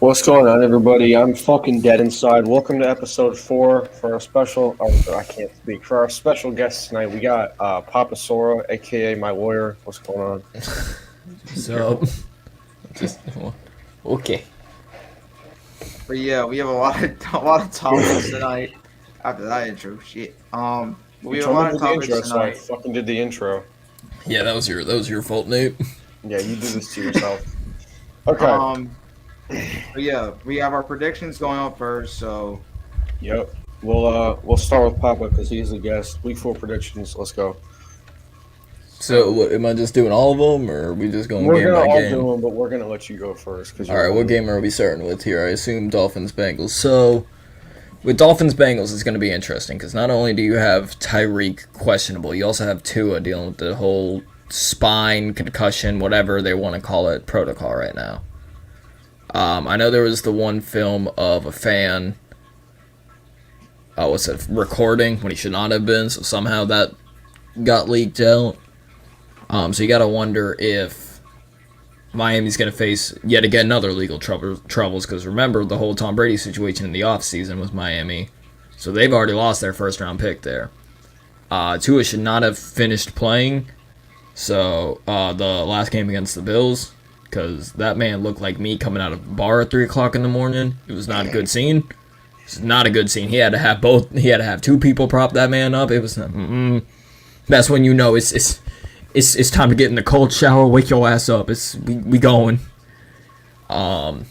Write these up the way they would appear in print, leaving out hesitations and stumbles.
What's going on, everybody? I'm fucking dead inside. Welcome to episode 4 for our special. Oh, I can't speak. For our special guest tonight, we got Papa Sora, aka my lawyer. What's going on? So, just okay. But yeah, we have a lot of topics tonight. After that intro, shit. We You have a told me lot to of do the intro, topics so I tonight. fucking did the intro. Yeah, that was your fault, Nate. Yeah, you do this to yourself. Okay. Um, but yeah, we have our predictions going on first. So Yep. We'll start with Papa because he's the guest. Week 4 predictions. Let's go. So, what, am I just doing all of them, or are we just going We're game gonna by all game? do them, but we're gonna let you go first because All right, what game are we starting with here? I assume Dolphins Bengals. So, with Dolphins Bengals, it's going to be interesting because not only do you have Tyreek questionable, you also have Tua dealing with the whole spine concussion, whatever they want to call it, protocol right now. I know there was the one film of a fan. Recording when he should not have been, so somehow that got leaked out. So you gotta wonder if Miami's gonna face yet again another legal troubles, because remember the whole Tom Brady situation in the offseason was Miami, so they've already lost their first round pick there. Tua should not have finished playing, so the last game against the Bills, because that man looked like me coming out of a bar at 3 o'clock in the morning. It was not a good scene. It's not a good scene. He had to have both. He had to have two people prop that man up. It was. That's when you know it's time to get in the cold shower. Wake your ass up. We going. On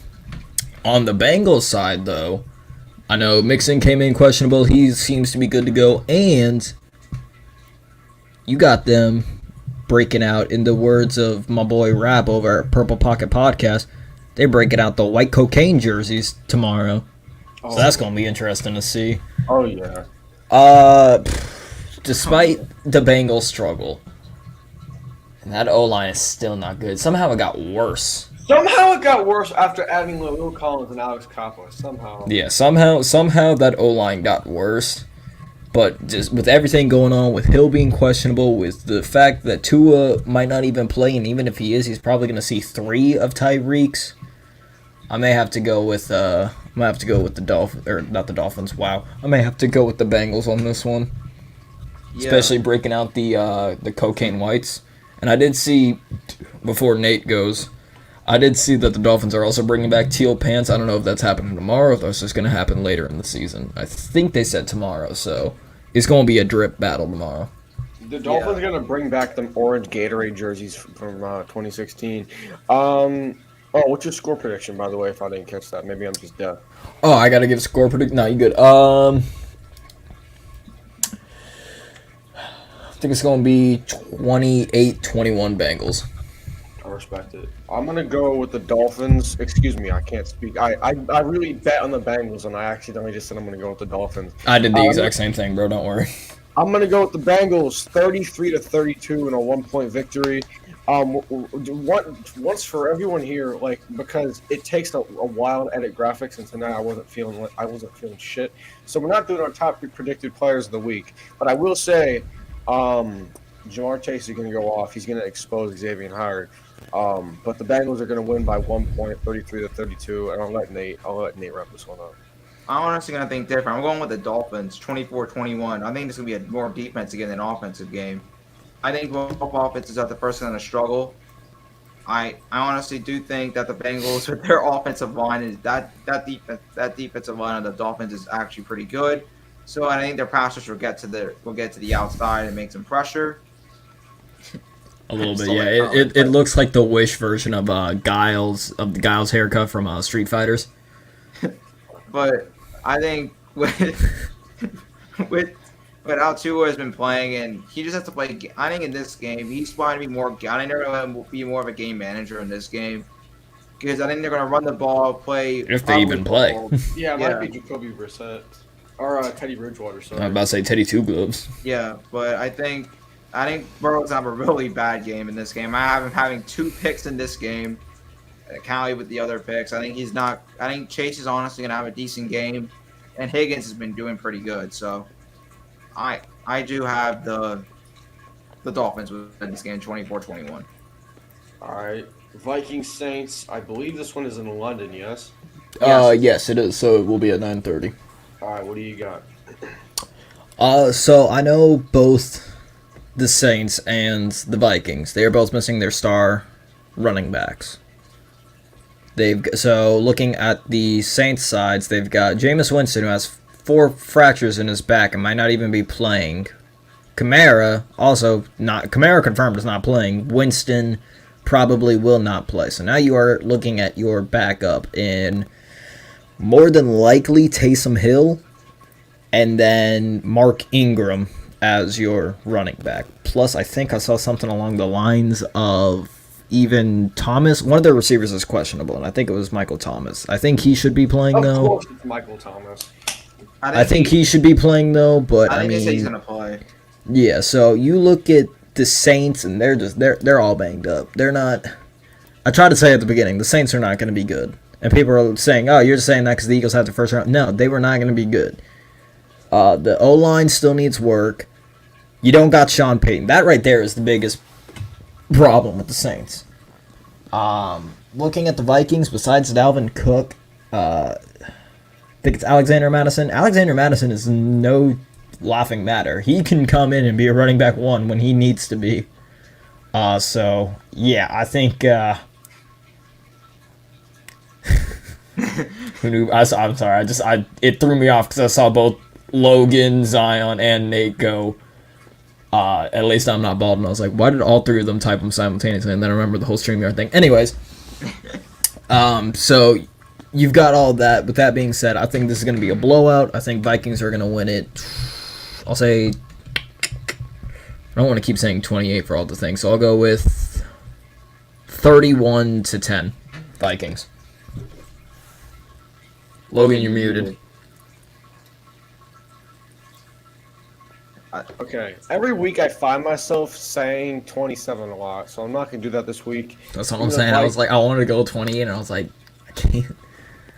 the Bengals side though, I know Mixon came in questionable. He seems to be good to go, and you got them breaking out. In the words of my boy Rap over at Purple Pocket Podcast, they're breaking out the white cocaine jerseys tomorrow. So that's going to be interesting to see. Oh yeah. Despite the Bengals struggle, and that O-line is still not good. Somehow it got worse. Somehow it got worse after adding Lil Collins and Alex Coppola. Somehow. Yeah, somehow that O-line got worse. But just with everything going on, with Hill being questionable, with the fact that Tua might not even play, and even if he is, he's probably going to see 3 of Tyreek's. I may have to go with the Dolphins, or not the Dolphins. Wow, I may have to go with the Bengals on this one, especially breaking out the cocaine whites. And I did see, before Nate goes, I did see that the Dolphins are also bringing back teal pants. I don't know if that's happening tomorrow, or if that's just going to happen later in the season. I think they said tomorrow, so it's going to be a drip battle tomorrow. The Dolphins are going to bring back them orange Gatorade jerseys from 2016. What's your score prediction, by the way, if I didn't catch that? Maybe I'm just deaf. Oh, I got to give a score prediction? No, you good. I think it's going to be 28-21 Bengals. I respect it. I'm going to go with the Dolphins. Excuse me, I can't speak. I really bet on the Bengals, and I accidentally just said I'm going to go with the Dolphins. I did the exact same thing, bro. Don't worry. I'm going to go with the Bengals, 33-32 in a 1-point victory. Once for everyone here, because it takes a while to edit graphics, and tonight I wasn't feeling shit. So we're not doing our top predicted players of the week. But I will say, Jamar Chase is going to go off. He's going to expose Xavier Howard. But the Bengals are going to win by 1 point, 33-32, and I'll let Nate wrap this one up. I'm honestly gonna think different. I'm going with the Dolphins, 24-21. I think this is gonna be a more defensive game than an offensive game. I think both offenses are the first going to struggle. I honestly do think that the Bengals, with their offensive line, is that defensive line of the Dolphins is actually pretty good. So I think their passers will get to the outside and make some pressure. A little bit, yeah. It looks like the Wish version of the Giles haircut from Street Fighters. But I think with how Tua has been playing, and he just has to play. I think in this game, he's going to be more. I think they're going to be more of a game manager in this game, because I think they're going to run the ball, play. If they even play. Yeah, it might be Jacoby Brissett or Teddy Bridgewater. Sorry. I'm about to say Teddy Two Gloves. Yeah, but I think Burrow's have a really bad game in this game. I have him having 2 picks in this game. Cali with the other picks. I think he's not. I think Chase is honestly going to have a decent game, and Higgins has been doing pretty good. So, I do have the Dolphins within this game, 24-21. All right, Vikings Saints. I believe this one is in London. Yes. Yes, it is. So it will be at 9:30. All right, what do you got? So I know both the Saints and the Vikings. They are both missing their star running backs. So looking at the Saints sides, they've got Jameis Winston, who has 4 fractures in his back and might not even be playing. Kamara confirmed is not playing. Winston probably will not play. So now you are looking at your backup in more than likely Taysom Hill and then Mark Ingram as your running back. Plus, I think I saw something along the lines of even Thomas. One of their receivers is questionable, and I think it was Michael Thomas. I think he should be playing, though. Of course it's Michael Thomas. I think he should be playing, though, but I mean, he's going to play. Yeah, so you look at the Saints, and they're all banged up. They're not. I tried to say at the beginning, the Saints are not going to be good. And people are saying, oh, you're just saying that because the Eagles had the first round. No, they were not going to be good. The O-line still needs work. You don't got Sean Payton. That right there is the biggest problem with the Saints. Looking at the Vikings, besides Dalvin Cook, I think it's Alexander Madison. Alexander Madison is no laughing matter. He can come in and be a running back 1 when he needs to be. So, yeah, I think... who knew? I'm sorry. It threw me off because I saw both Logan, Zion, and Nate go. At least I'm not bald, and I was like, why did all 3 of them type them simultaneously? And then I remember the whole StreamYard thing. Anyways, so you've got all that. With that being said, I think this is going to be a blowout. I think Vikings are going to win it. I'll say, I don't want to keep saying 28 for all the things, so I'll go with 31-10 Vikings. Logan, you're muted. Okay. Every week I find myself saying 27 a lot, so I'm not going to do that this week. That's what I'm saying. I was like, I wanted to go 28, and I was like, I can't.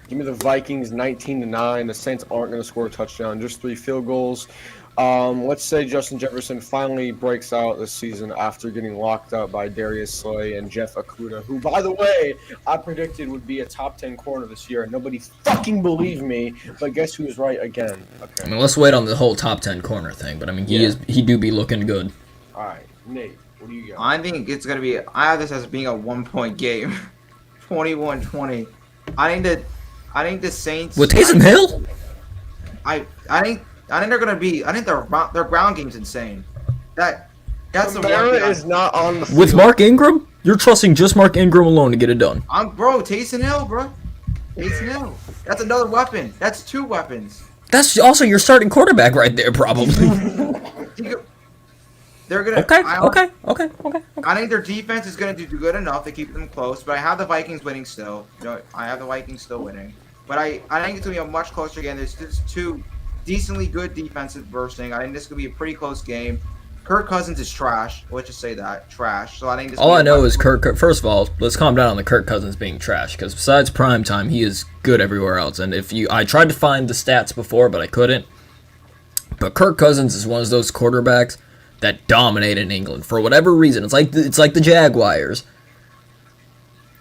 Give me the Vikings 19-9. The Saints aren't going to score a touchdown, just 3 field goals. Let's say Justin Jefferson finally breaks out this season after getting locked up by Darius Slay and Jeff Okudah, who, by the way, I predicted would be a top 10 corner this year, and nobody fucking believed me. But guess who's right again? Okay. I mean, let's wait on the whole top 10 corner thing. But I mean, he do be looking good. All right, Nate, what do you got? I think it's gonna be. I have this as being a 1-point game, 21-20. I think the Saints with Taysom Hill. I think they're gonna be. I think their ground game's insane. That's the one Kamara thing is not on the field. With Mark Ingram, you're trusting just Mark Ingram alone to get it done. Taysom Hill, bro. Taysom Hill. That's another weapon. That's 2 weapons. That's also your starting quarterback right there, probably. They're gonna. Okay. I think their defense is gonna do good enough to keep them close, but I have the Vikings winning still. I have the Vikings still winning, but I think it's gonna be a much closer game. There's just 2 decently good defensive bursting. I think this is gonna be a pretty close game. Kirk Cousins is trash. Let's just say that trash. So I think all I know is Kirk. First of all, let's calm down on the Kirk Cousins being trash, because besides primetime, he is good everywhere else. And I tried to find the stats before, but I couldn't. But Kirk Cousins is one of those quarterbacks that dominate in England for whatever reason. It's like the Jaguars.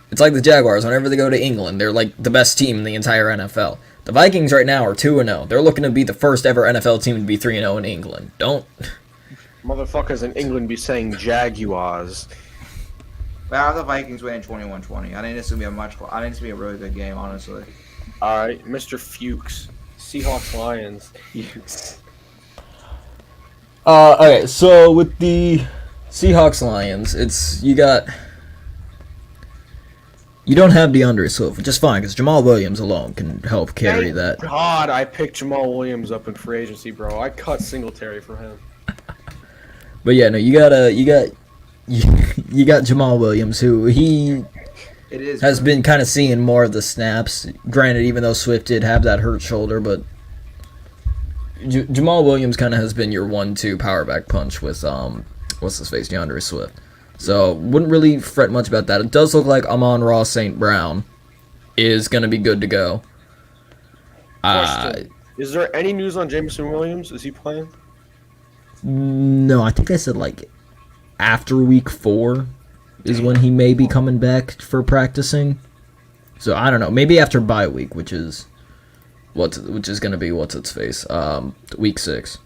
It's like the Jaguars. Whenever they go to England, they're like the best team in the entire NFL. The Vikings right now are 2-0. They're looking to be the first ever NFL team to be 3-0 in England. Don't. Motherfuckers in England be saying Jaguars. But I have the Vikings winning 21-20. I think this is gonna be I think it's gonna be a really good game, honestly. All right, Mr. Fuchs, Seahawks Lions. Fuchs. Okay, so with the Seahawks Lions, you don't have DeAndre Swift, which is fine because Jamal Williams alone can help carry that. God, I picked Jamal Williams up in free agency, bro. I cut Singletary for him. But yeah, no, you got Jamal Williams, who has been kind of seeing more of the snaps. Granted, even though Swift did have that hurt shoulder, but Jamal Williams kind of has been your 1-2 power back punch with what's his face, DeAndre Swift. So wouldn't really fret much about that. It does look like Amon-Ra St. Brown is going to be good to go. Is there any news on Jameson Williams? Is he playing? No, I think I said like after week 4 is when he may be coming back for practicing. So I don't know. Maybe after bye week, which is going to be what's its face, week 6.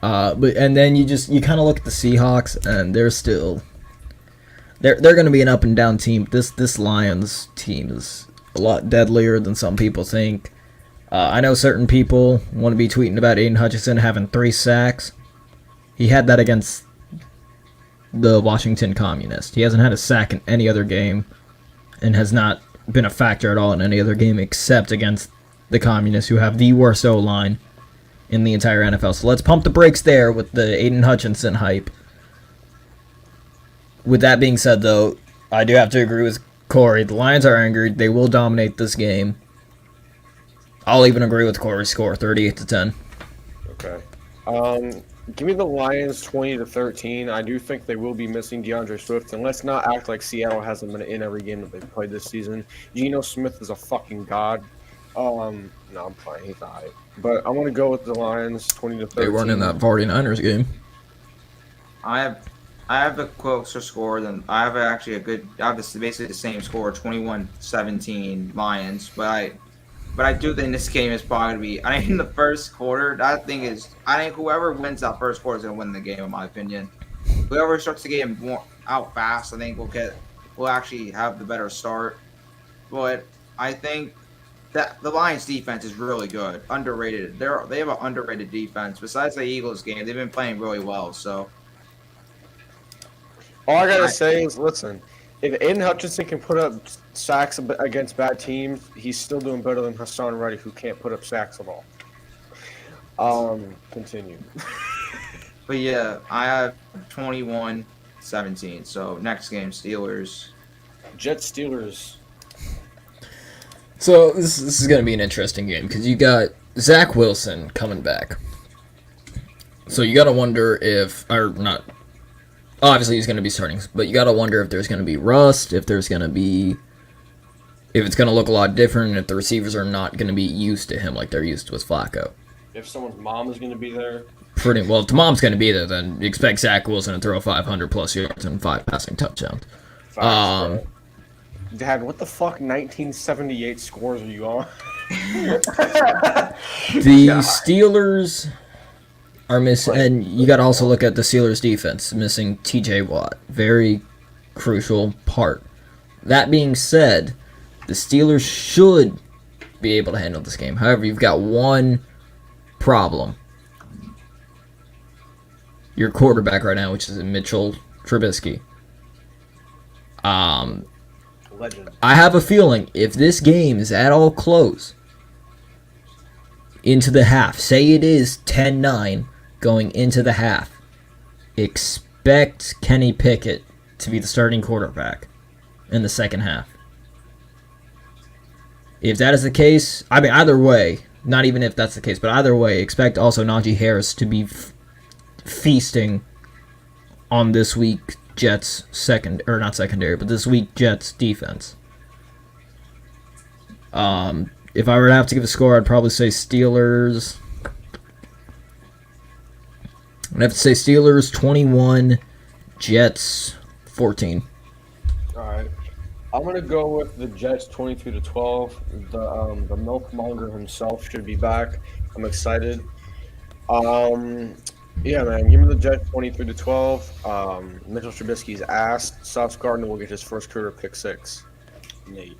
But and then you kind of look at the Seahawks, and they're going to be an up and down team. This Lions team is a lot deadlier than some people think. I know certain people want to be tweeting about Aiden Hutchinson having 3 sacks. He had that against the Washington Communists. He hasn't had a sack in any other game and has not been a factor at all in any other game except against the Communists, who have the worst O-line in the entire NFL. So let's pump the brakes there with the Aiden Hutchinson hype. With that being said, though, I do have to agree with Corey. The Lions are angry. They will dominate this game. I'll even agree with Corey's score, 38-10. Okay. Give me the Lions 20-13. I do think they will be missing DeAndre Swift, and let's not act like Seattle hasn't been in every game that they've played this season. Geno Smith is a fucking god. No, I'm playing. He's alright. But I want to go with the Lions 20-13. They weren't in that 49ers game. I have a closer score than I have basically the same score, 21-17 Lions, but I do think this game is probably going to be, I think in the first quarter, I think whoever wins that first quarter is going to win the game, in my opinion. Whoever starts the game more out fast, I think will actually have the better start. But I think that the Lions defense is really good, underrated. They have an underrated defense. Besides the Eagles game, they've been playing really well, so. All I gotta say is, listen, if Aiden Hutchinson can put up sacks against bad teams, he's still doing better than Hassan Reddick, who can't put up sacks at all. Continue. But yeah, I have 21-17. So next game, Steelers. Jets-Steelers. So this is going to be an interesting game because you got Zach Wilson coming back. So you got to wonder if, or not. Obviously, he's going to be starting, but you got to wonder if there's going to be rust, if it's going to look a lot different, if the receivers are not going to be used to him like they're used to with Flacco. If someone's mom is going to be there. Pretty well, if the mom's going to be there, then you expect Zach Wilson to throw 500-plus yards and 5 passing touchdowns. Dad, what the fuck 1978 scores are you on? The Steelers are missing, and you got to also look at the Steelers defense, missing T.J. Watt, very crucial part. That being said, the Steelers should be able to handle this game. However, you've got one problem. Your quarterback right now, which is Mitchell Trubisky. Legend. I have a feeling if this game is at all close into the half, say it is 10-9 going into the half, expect Kenny Pickett to be the starting quarterback in the second half. If that is the case, I mean, either way, not even if that's the case, but either way, expect also Najee Harris to be feasting on this week Jets this week Jets defense. If I were to have to give a score, I'd probably say Steelers. I'd have to say Steelers 21, Jets 14. All right. I'm going to go with the Jets 22-12. The milkmonger himself should be back. I'm excited. Yeah, man. Give me the Jets 23-12. Mitchell Trubisky's ass. Sauce Gardner will get his first career pick 6. Nate.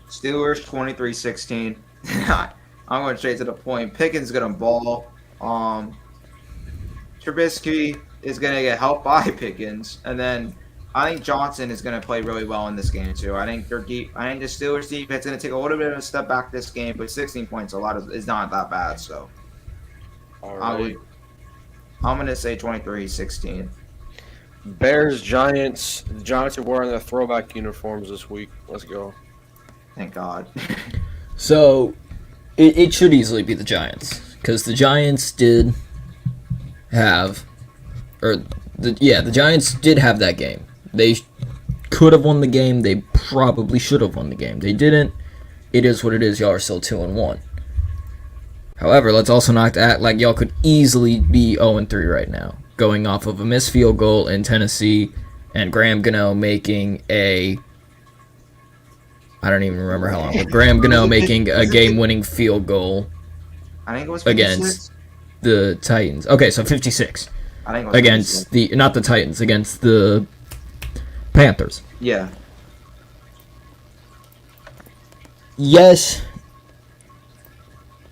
Steelers 23-16. I'm going straight to the point. Pickens going to ball. Trubisky is going to get helped by Pickens, and then I think Johnson is going to play really well in this game too. I think the Steelers defense is going to take a little bit of a step back this game, but 16 points is not that bad. So I'm going to say 23-16. Bears, Giants. The Giants are wearing their throwback uniforms this week. Let's go. Thank God. So it should easily be the Giants because the Giants did have, the Giants did have that game. They could have won the game. They probably should have won the game. They didn't. It is what it is. Y'all are still 2-1. However, let's also not act like y'all could easily be 0-3 right now, going off of a missed field goal in Tennessee and Graham Gano making a I don't even remember how long. But Graham Gano making a game-winning field goal I think it was 56. against the Titans. Okay, so 56 I think it was against 56. not the Titans, against the Panthers. Yeah. Yes,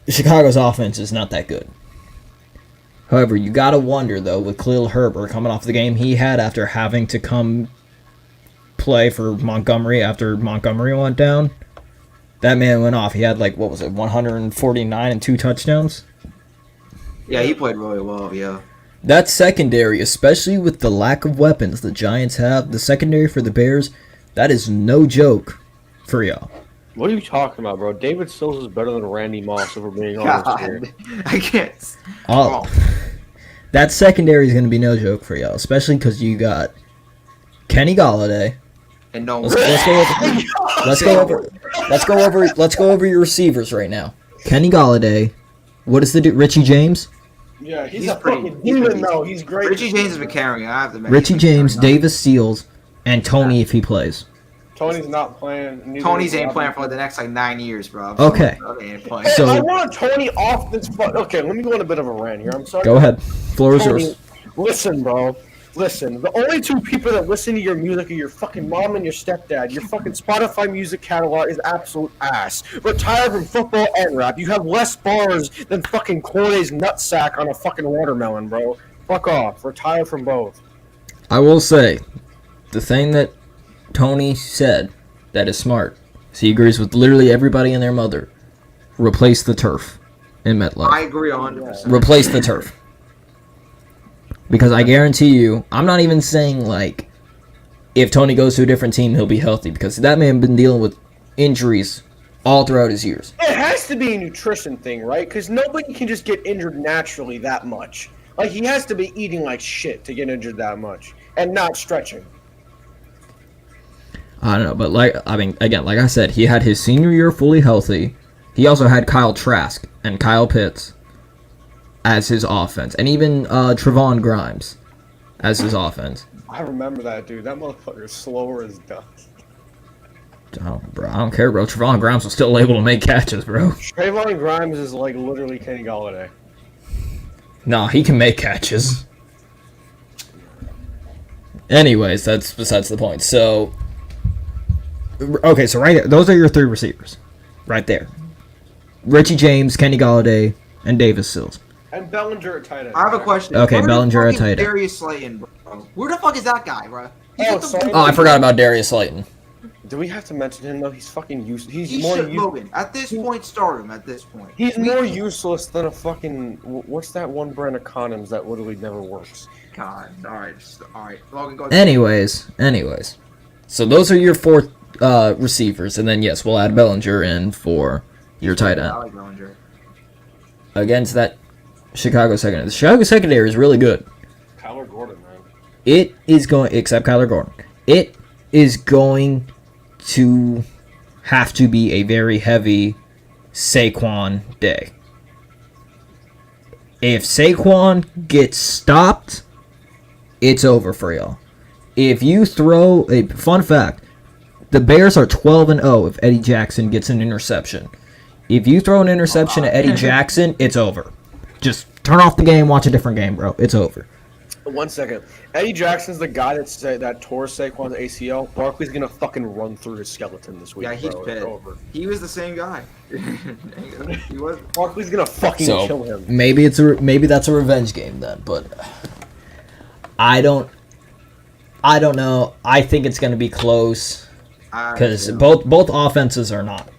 Chicago's offense is not that good. However, you gotta wonder though, with Khalil Herbert coming off the game he had after having to come play for Montgomery after Montgomery went down. That man went off. He had 149 and 2 touchdowns. Yeah, he played really well. Yeah. That secondary, especially with the lack of weapons the Giants have, the secondary for the Bears, that is no joke for y'all. What are you talking about, bro? David Sills is better than Randy Moss, if we're being honest here. God, I can't. That secondary is going to be no joke for y'all, especially because you got Kenny Golladay. And no. Let's go over your receivers right now. Kenny Golladay. What is the Richie James? Yeah, he's He's a pretty- fucking demon, though. He's great. Richie James has been carrying. I have to mention. Richie James, Davis Seals, and Tony if he plays. Tony's not playing. Tony's ain't playing for the next 9 years, bro. Okay. He ain't playing. So- I want Tony off this. Okay, let me go on a bit of a rant here. I'm sorry. Go ahead. Floor is yours. Listen, bro. Listen. The only two people that listen to your music are your fucking mom and your stepdad. Your fucking Spotify music catalog is absolute ass. Retire from football and rap. You have less bars than fucking Corey's nutsack on a fucking watermelon, bro. Fuck off. Retire from both. I will say, the thing that Tony said that is smart, is he agrees with literally everybody and their mother. Replace the turf in MetLife. I agree 100%. Replace the turf. Because I guarantee you, I'm not even saying if Tony goes to a different team, he'll be healthy. Because that man been dealing with injuries all throughout his years. It has to be a nutrition thing, right? Because nobody can just get injured naturally that much. He has to be eating like shit to get injured that much. And not stretching. I don't know, but again, like I said, he had his senior year fully healthy. He also had Kyle Trask and Kyle Pitts as his offense, and even Trevon Grimes as his offense. I remember that, dude. That motherfucker is slower as dust. I don't care, bro. Trevon Grimes was still able to make catches, bro. Trayvon Grimes is literally Kenny Golladay. No, he can make catches. Anyways, that's besides the point. So, okay, so right there, those are your 3 receivers, right there. Richie James, Kenny Golladay, and Davis Sills. And Bellinger at tight end. I have a question. Okay, Where the Bellinger fuck at is tight end. Darius Slayton, bro. Where the fuck is that guy, bro? He's Oh, at the- sorry. Oh, I forgot about Darius Slayton. Do we have to mention him though? He's fucking useless. He should Logan. At this point, start him. At this point, He's more useless than a fucking. What's that one brand of condoms that literally never works? God. All right. Logan, go. Anyways. So those are your 4 receivers, and then yes, we'll add Bellinger in for your tight I end. like Bellinger. Against that Chicago secondary. The Chicago secondary is really good. Kyler Gordon, man. It is going, except Kyler Gordon, it is going to have to be a very heavy Saquon day. If Saquon gets stopped, it's over for y'all. If you throw a fun fact, the Bears are 12-0 if Eddie Jackson gets an interception. If you throw an interception at Eddie Jackson, it's over. Just turn off the game, watch a different game, bro. It's over. 1 second. Eddie Jackson's the guy that tore Saquon's ACL. Barkley's gonna fucking run through his skeleton this week. Yeah, he's bro. It's pissed. over. He was the same guy. He was. Barkley's gonna fucking So kill him. maybe that's a revenge game then, but I don't know. I think it's going to be close because both offenses are not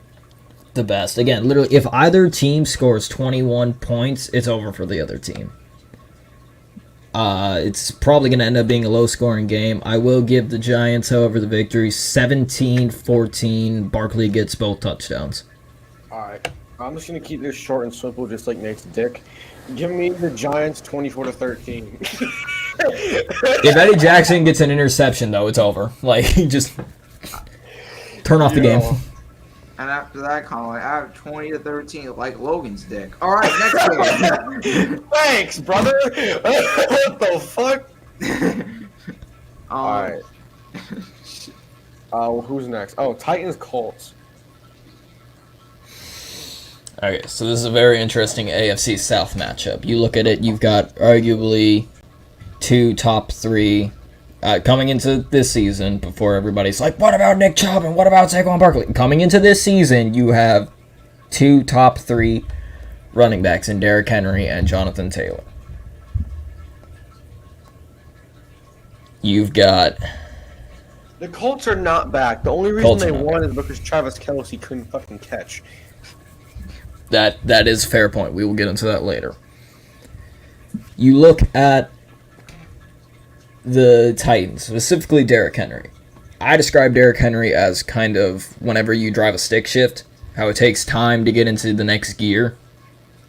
the best. Again, literally, if either team scores 21 points, it's over for the other team. It's probably going to end up being a low-scoring game. I will give the Giants, however, the victory 17-14. Barkley gets both touchdowns. Alright. I'm just gonna keep this short and simple, just like Nate's dick. Give me the Giants 24-13. If Eddie Jackson gets an interception, though, it's over. Just turn off the game. And after that, Colin, I have 20-13, like Logan's dick. All right, next game. Thanks, brother. What the fuck? Alright. Who's next? Oh, Titans Colts. Okay, so this is a very interesting AFC South matchup. You look at it, you've got arguably two top three coming into this season before everybody's like, what about Nick Chubb and what about Saquon Barkley? Coming into this season, you have two top three running backs in Derrick Henry and Jonathan Taylor. You've got... The Colts are not back. The only reason they won is because Travis Kelce couldn't fucking catch. That is a fair point. We will get into that later. You look at the Titans, specifically Derrick Henry. I describe Derrick Henry as kind of whenever you drive a stick shift, how it takes time to get into the next gear.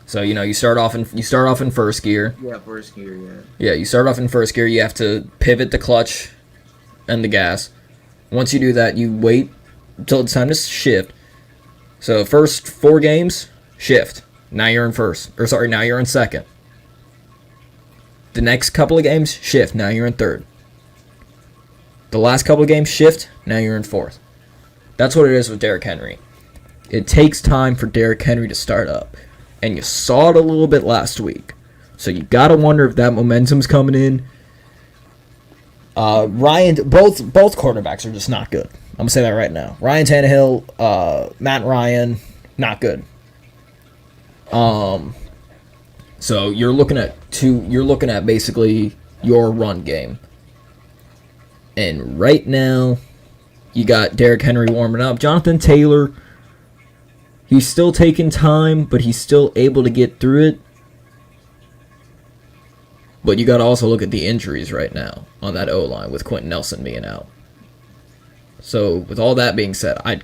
So, you start off in first gear. Yeah, first gear, yeah. Yeah, you start off in first gear, you have to pivot the clutch and the gas. Once you do that, you wait until it's time to shift. So, first 4 games, shift. Now you're in now you're in second. The next couple of games, shift. Now you're in third. The last couple of games, shift. Now you're in fourth. That's what it is with Derrick Henry. It takes time for Derrick Henry to start up. And you saw it a little bit last week. So you got to wonder if that momentum's coming in. Both quarterbacks are just not good. I'm going to say that right now. Ryan Tannehill, Matt Ryan, not good. So you're looking at basically your run game. And right now, you got Derrick Henry warming up. Jonathan Taylor, he's still taking time, but he's still able to get through it. But you got to also look at the injuries right now on that O-line with Quentin Nelson being out. So with all that being said, I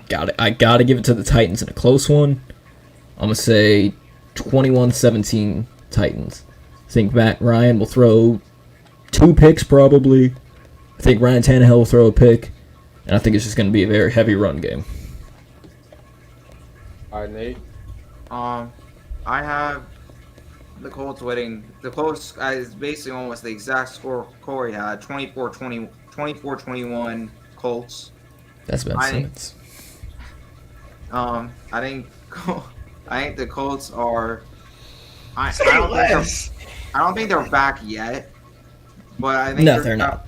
got to give it to the Titans in a close one. I'm going to say 21-17 Titans. I think Matt Ryan will throw 2 picks probably. I think Ryan Tannehill will throw a pick. And I think it's just going to be a very heavy run game. All right, Nate. I have the Colts winning. The Colts is basically almost the exact score Corey had, 24-21 Colts. That's Ben Simmons. I think the Colts are. I don't think they're back yet, but I think they're not.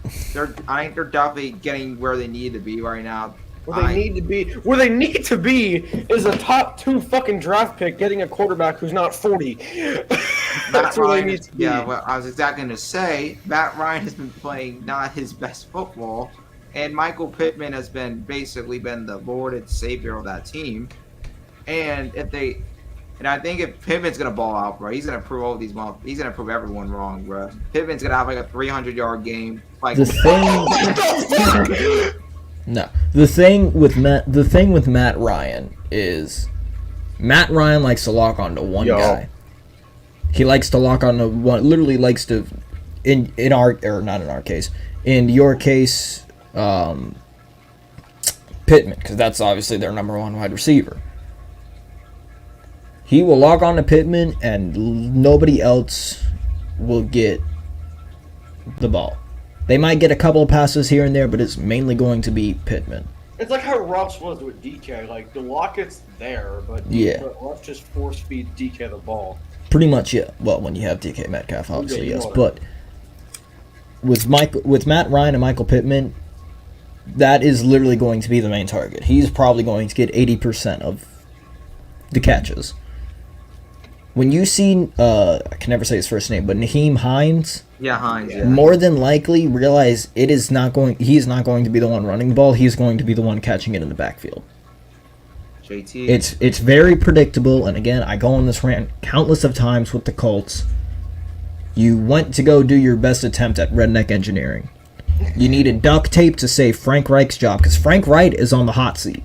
I think they're definitely getting where they need to be right now. Where they need to be is a top 2 fucking draft pick getting a quarterback who's not 40. That's where they need to be. Yeah, well, I was exactly going to say, Matt Ryan has been playing not his best football, and Michael Pittman has basically been the Lord and Savior of that team. And I think if Pittman's going to ball out, bro, he's going to prove all these months. He's going to prove everyone wrong, bro. Pittman's going to have like a 300-yard game. Like the thing with Matt Ryan is Matt Ryan likes to lock onto one guy. He likes to lock onto one. Literally likes to, in your case, Pittman, because that's obviously their number 1 wide receiver. He will lock on to Pittman, and nobody else will get the ball. They might get a couple of passes here and there, but it's mainly going to be Pittman. It's like how Russ was with DK. Like, the Lockett's there, but Russ just force-feed DK the ball. Pretty much, yeah. Well, when you have DK Metcalf, obviously, yes. But with Matt Ryan and Michael Pittman, that is literally going to be the main target. He's probably going to get 80% of the catches. When you see, I can never say his first name, but Nyheim Hines, more than likely realize he is not going to be the one running the ball. He's going to be the one catching it in the backfield. JT. It's very predictable, and again, I go on this rant countless of times with the Colts. You went to go do your best attempt at redneck engineering. You needed duct tape to save Frank Reich's job, because Frank Reich is on the hot seat.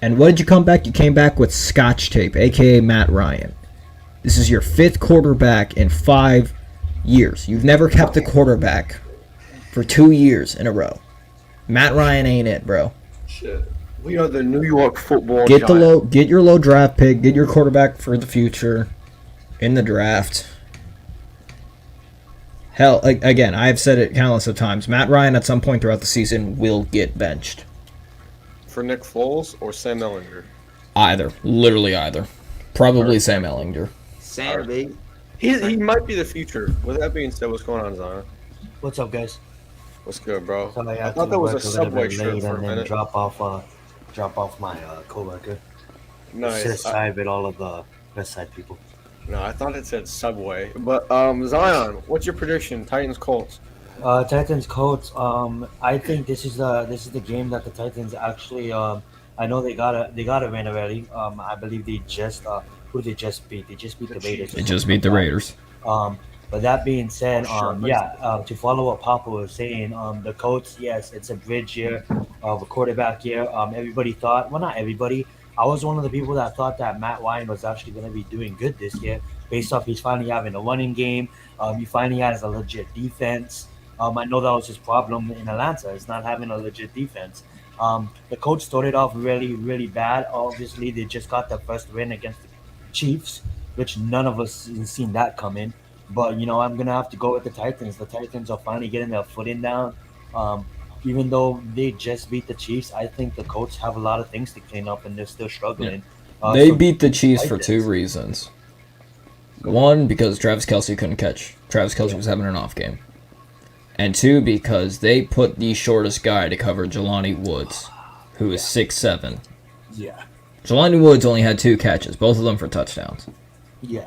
And what did you come back? You came back with Scotch tape, a.k.a. Matt Ryan. This is your 5th quarterback in 5 years. You've never kept the quarterback for 2 years in a row. Matt Ryan ain't it, bro. Shit. We are the New York football Get your low draft pick. Get your quarterback for the future in the draft. Hell, again, I've said it countless of times. Matt Ryan at some point throughout the season will get benched. For Nick Foles or Sam Ellinger? Either. Literally either. Probably Sam Ellinger. Sam B. He might be the future. With that being said, what's going on, Zion? What's up, guys? What's good, bro? So I I had thought to that was a work little Subway bit shirt late for a and then minute. drop off my coworker. Nice. Sit side with all of the West Side people. No, I thought it said Subway. But Zion, what's your prediction? Titans Colts. Titans Colts. I think this is the game that the Titans actually. I know they got a win already. I believe they just who did they just beat? They just beat the Raiders. They just beat the Raiders. But that being said, Sure. to follow what Papa was saying, the Colts, yes, it's a bridge year, a quarterback year. Everybody thought, well, not everybody. I was one of the people that thought that Matt Ryan was actually going to be doing good this year, based off he's finally having a running game. He finally has a legit defense. I know that was his problem in Atlanta, is not having a legit defense. The Colts started off really, really bad. Obviously, they just got their first win against the Chiefs, which none of us seen that coming. But I'm gonna have to go with the Titans. The Titans are finally getting their footing down. Even though they just beat the Chiefs, I think the Colts have a lot of things to clean up, and they're still struggling. They So beat the Chiefs for Titans. 2 reasons. One, because Travis Kelce couldn't catch. Travis Kelce was having an off game. And 2, because they put the shortest guy to cover Jelani Woods, who is 6'7". Yeah, Jelani Woods only had 2 catches, both of them for touchdowns. yeah,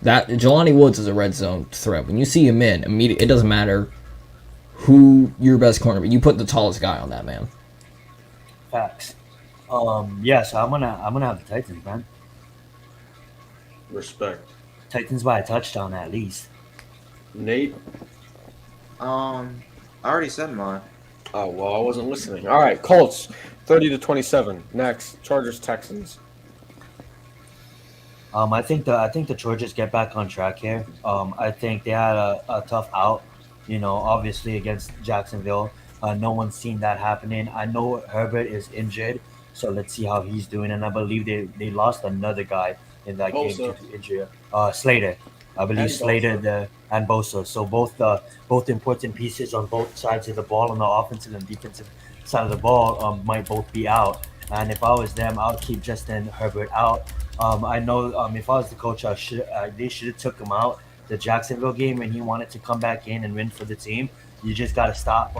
That Jelani Woods is a red zone threat. When you see him in, it doesn't matter who your best corner, but you put the tallest guy on that man. facts. Yeah, so I'm gonna have the Titans, man. Respect. Titans by a touchdown at least. Nate. I already said mine. Oh well, I wasn't listening. All right, Colts, 30-27. Next, Chargers Texans. I think the Chargers get back on track here. I think they had a tough out, obviously against Jacksonville. No one's seen that happening. I know Herbert is injured, so let's see how he's doing. And I believe they lost another guy in that game due Bosa. to injury. Slater, I believe And Slater Bosa. and Bosa. So both important pieces on both sides of the ball, on the offensive and defensive side of the ball, might both be out. And if I was them, I would keep Justin Herbert out. I know if I was the coach, they should have took him out the Jacksonville game when he wanted to come back in and win for the team. You just got to stop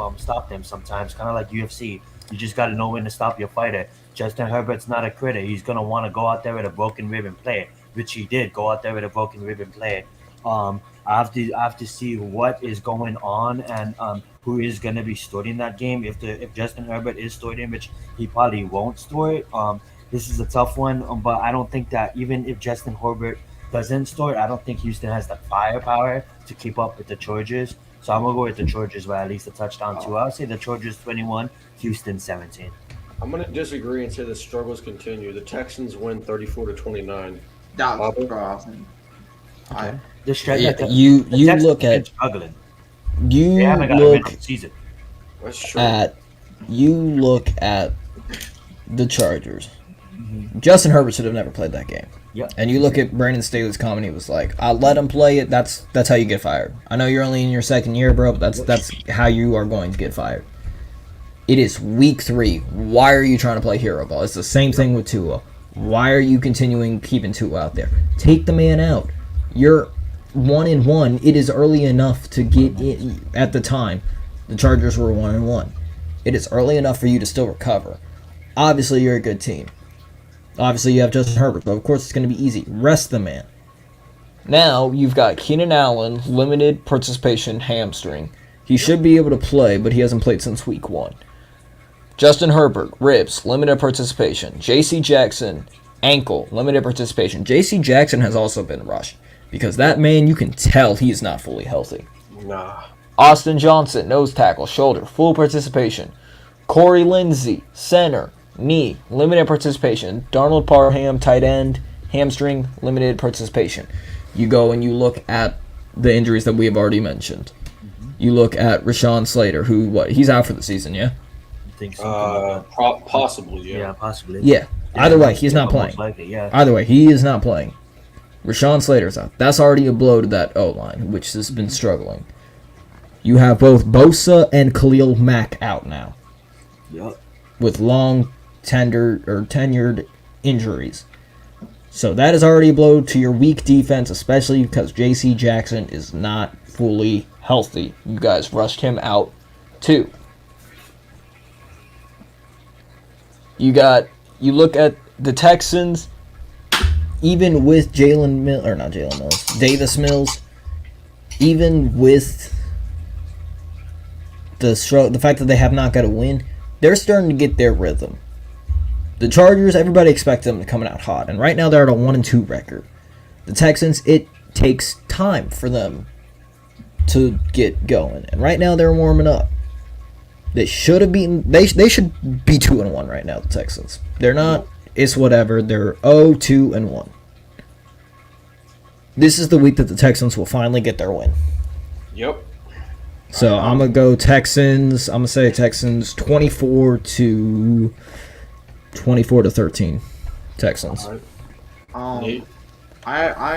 them sometimes, kind of like UFC. You just got to know when to stop your fighter. Justin Herbert's not a critter. He's going to want to go out there with a broken rib and play, which he did go out there with a broken rib and play. I have to see what is going on and who is going to be starting that game. If Justin Herbert is starting, which he probably won't start, this is a tough one. But I don't think that even if Justin Herbert doesn't start, I don't think Houston has the firepower to keep up with the Chargers. So I'm gonna go with the Chargers by at least a touchdown too. I'll say the Chargers 21, Houston 17. I'm going to disagree and say the struggles continue. The Texans win 34-29. That was Bobby? awesome. I The stretch, Yeah, the you Texans look have been at struggling. you They haven't got a win look on the season. That's true. at the Chargers. Justin Herbert should have never played that game. Yeah. And you look at Brandon Staley's comment, he was like, "I let him play it. That's how you get fired. I know you're only in your second year, bro, but that's how you are going to get fired." It is week 3. Why are you trying to play hero ball? It's the same thing with Tua. Why are you continuing keeping Tua out there? Take the man out. You're 1-1. It is early enough to get in. At the time, the Chargers were 1-1. It is early enough for you to still recover. Obviously, you're a good team. Obviously, you have Justin Herbert, but of course it's going to be easy. Rest the man. Now, you've got Keenan Allen, limited participation hamstring. He should be able to play, but he hasn't played since week 1. Justin Herbert, ribs, limited participation. J.C. Jackson, ankle, limited participation. J.C. Jackson has also been rushed because that man, you can tell he is not fully healthy. Nah. Austin Johnson, nose tackle, shoulder, full participation. Corey Lindsey, center, knee, limited participation. Darnold Parham, tight end, hamstring, limited participation. You go and you look at the injuries that we have already mentioned. You look at Rashawn Slater, who, he's out for the season, yeah? I think so. Possibly, yeah. Yeah, possibly. Yeah. Either way, he's not playing. Most likely, yeah. Either way, he is not playing. Rashawn Slater's out. That's already a blow to that O-line, which has been struggling. You have both Bosa and Khalil Mack out now, Yep. with long tenured injuries. So that is already a blow to your weak defense, especially because J.C. Jackson is not fully healthy. You guys rushed him out too. You look at the Texans, even with Davis Mills, even with the fact that they have not got a win, they're starting to get their rhythm. The Chargers, everybody expects them to come out hot, and right now they're at a 1-2 record. The Texans, it takes time for them to get going, and right now they're warming up. They should have beaten. They should be 2-1 right now. The Texans. They're not. It's whatever. They're 0-2-1. This is the week that the Texans will finally get their win. Yep. So I'm gonna go Texans. I'm gonna say Texans 24-13. Texans. I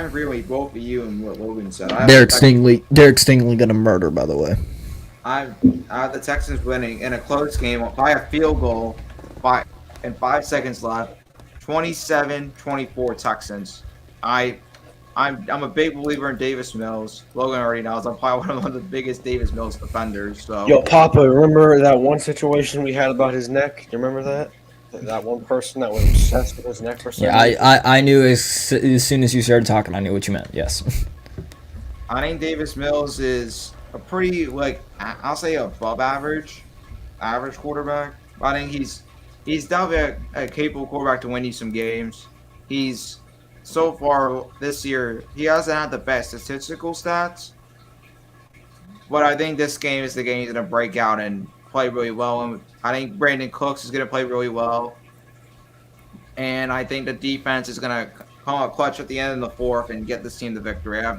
agree with both of you and what Logan said. Derek Stingley gonna murder. By the way. I have the Texans winning in a close game by a field goal, and 5 seconds left. 27-24 Texans. I'm a big believer in Davis Mills. Logan already knows I'm probably one of the biggest Davis Mills defenders. So. Yo, Papa, remember that one situation we had about his neck? You remember that? That one person that was obsessed with his neck for some reason? I knew as soon as you started talking, I knew what you meant. Yes. I think Davis Mills is a pretty, I'll say above average quarterback. I think he's definitely a capable quarterback to win you some games. He's so far this year, he hasn't had the best statistical stats, but I think this game is the game he's going to break out and play really well. And I think Brandon Cooks is going to play really well, and I think the defense is going to come out clutch at the end of the fourth and get this team the victory. I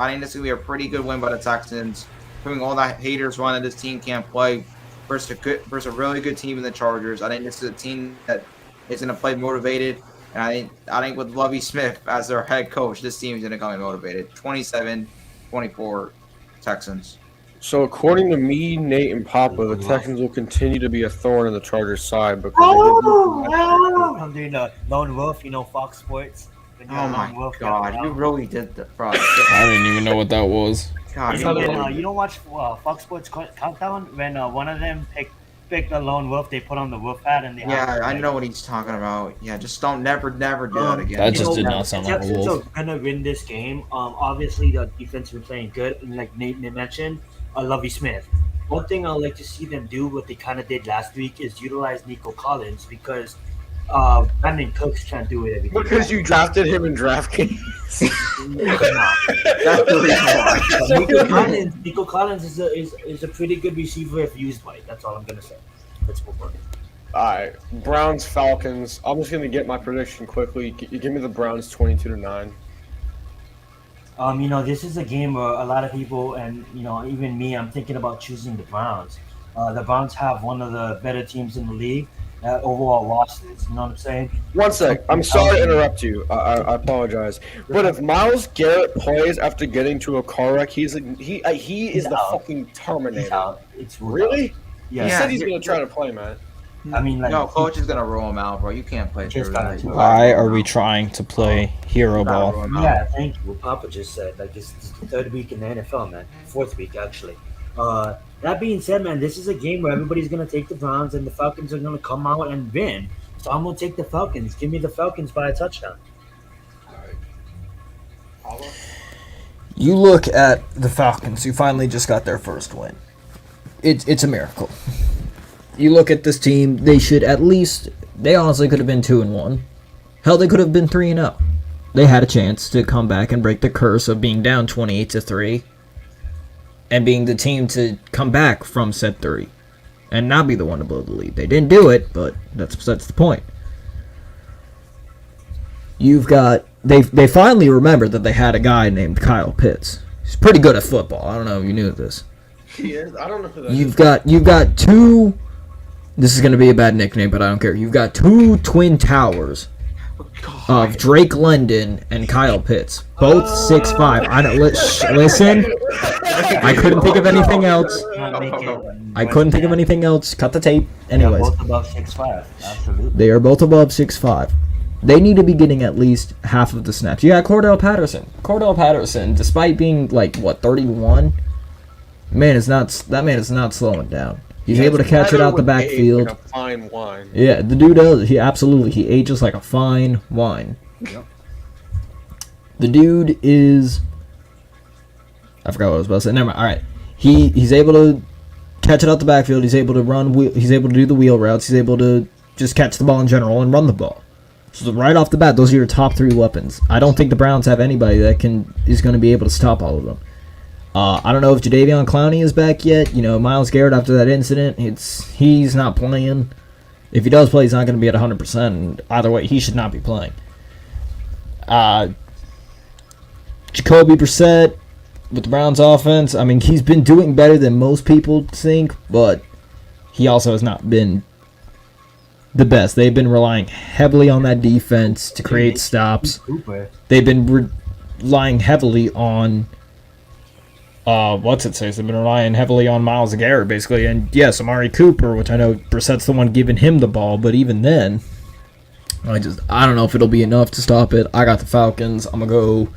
think this is going to be a pretty good win by the Texans, proving all the haters run that this team can't play versus a really good team in the Chargers. I think this is a team that is going to play motivated. And I think with Lovie Smith as their head coach, this team is going to come in motivated. 27-24 Texans. So according to me, Nate, and Papa, the Texans will continue to be a thorn in the Chargers' side because I'm doing a lone wolf, Fox Sports. Oh my God, you really did the fraud. I didn't even know what that was. God, you don't watch Fox Sports Countdown when one of them picked a lone wolf, they put on the wolf hat and they. Yeah, I know what he's talking about. Yeah, just don't never do that again. That just did not sound like a Texans wolf. are gonna win this game. Obviously the defense has been playing good, and like Nate mentioned, Lovie Smith. One thing I'd like to see them do, what they kind of did last week, is utilize Nico Collins because Brandon Cooks can't do it every game. Because you drafted him in DraftKings. That's the reason why. Nico Collins is a pretty good receiver if used right. That's all I'm gonna say. Let's move on. All right, Browns Falcons. I'm just gonna get my prediction quickly. You give me the Browns 22-9. This is a game where a lot of people, and even me, I'm thinking about choosing the Browns. The Browns have one of the better teams in the league. Overall losses, you know what I'm saying? One sec. I'm sorry to interrupt you. I apologize. But if Myles Garrett plays after getting to a car wreck, he is the fucking Terminator. He's out. It's really? Yeah. He said he's gonna try to play, man. I mean, No, coach is gonna roll him out, bro. You can't play through that. Why are we trying to play hero ball? Yeah, thank you. What Papa just said. It's the third week in the NFL, man. Fourth week, actually. That being said, man, this is a game where everybody's going to take the Browns and the Falcons are going to come out and win. So I'm going to take the Falcons. Give me the Falcons by a touchdown. You look at the Falcons, who finally just got their first win. It's a miracle. You look at this team, they honestly could have been 2-1. Hell, they could have been 3-0. They had a chance to come back and break the curse of being down 28-3. And being the team to come back from set 3 and not be the one to blow the lead. They didn't do it, but that's the point. They finally remembered that they had a guy named Kyle Pitts. He's pretty good at football. I don't know if you knew this. He is. I don't know who that is. You've got two. This is going to be a bad nickname, but I don't care. You've got two twin towers of Drake London and Kyle Pitts, both 6'5". I don't listen. I couldn't think of anything else. Cut the tape. Anyways, both above 6'5". Absolutely. they are both above 6'5". They need to be getting at least half of the snaps. You got Cordell Patterson, despite being like 31, that man is not slowing down. He's able to catch it out the backfield. Like a fine wine. Yeah, the dude does. He ages like a fine wine. Yep. The dude is. I forgot what I was about to say. Never mind. All right, he's able to catch it out the backfield. He's able to run. He's able to do the wheel routes. He's able to just catch the ball in general and run the ball. So right off the bat, those are your top 3 weapons. I don't think the Browns have anybody that is going to be able to stop all of them. I don't know if Jadeveon Clowney is back yet. Myles Garrett after that incident, he's not playing. If he does play, he's not going to be at 100%. And either way, he should not be playing. Jacoby Brissett with the Browns offense, I mean, he's been doing better than most people think, but he also has not been the best. They've been relying heavily on that defense to create stops. They've been relying heavily on they've been relying heavily on Myles Garrett, basically. And yes, Amari Cooper, which I know Brissett's the one giving him the ball, but even then, I don't know if it'll be enough to stop it. I got the Falcons. I'm gonna go.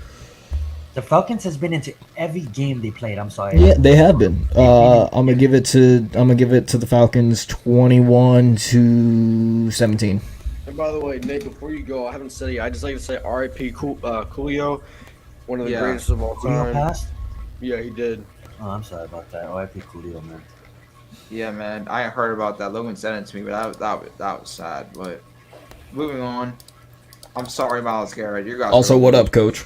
The Falcons has been into every game they played. I'm sorry. Yeah, they have been. I'm gonna give it to the Falcons 21-17. And by the way, Nate, before you go, I haven't said it yet. I just like to say R.I.P. Coolio, one of the greatest of all time. Coolio passed? Yeah, he did. Oh, I'm sorry about that. R.I.P. Coolio, man. Yeah, man. I heard about that. Logan sent it to me, but that was sad. But moving on. I'm sorry, Myles Garrett. You guys. Also, what up, Coach?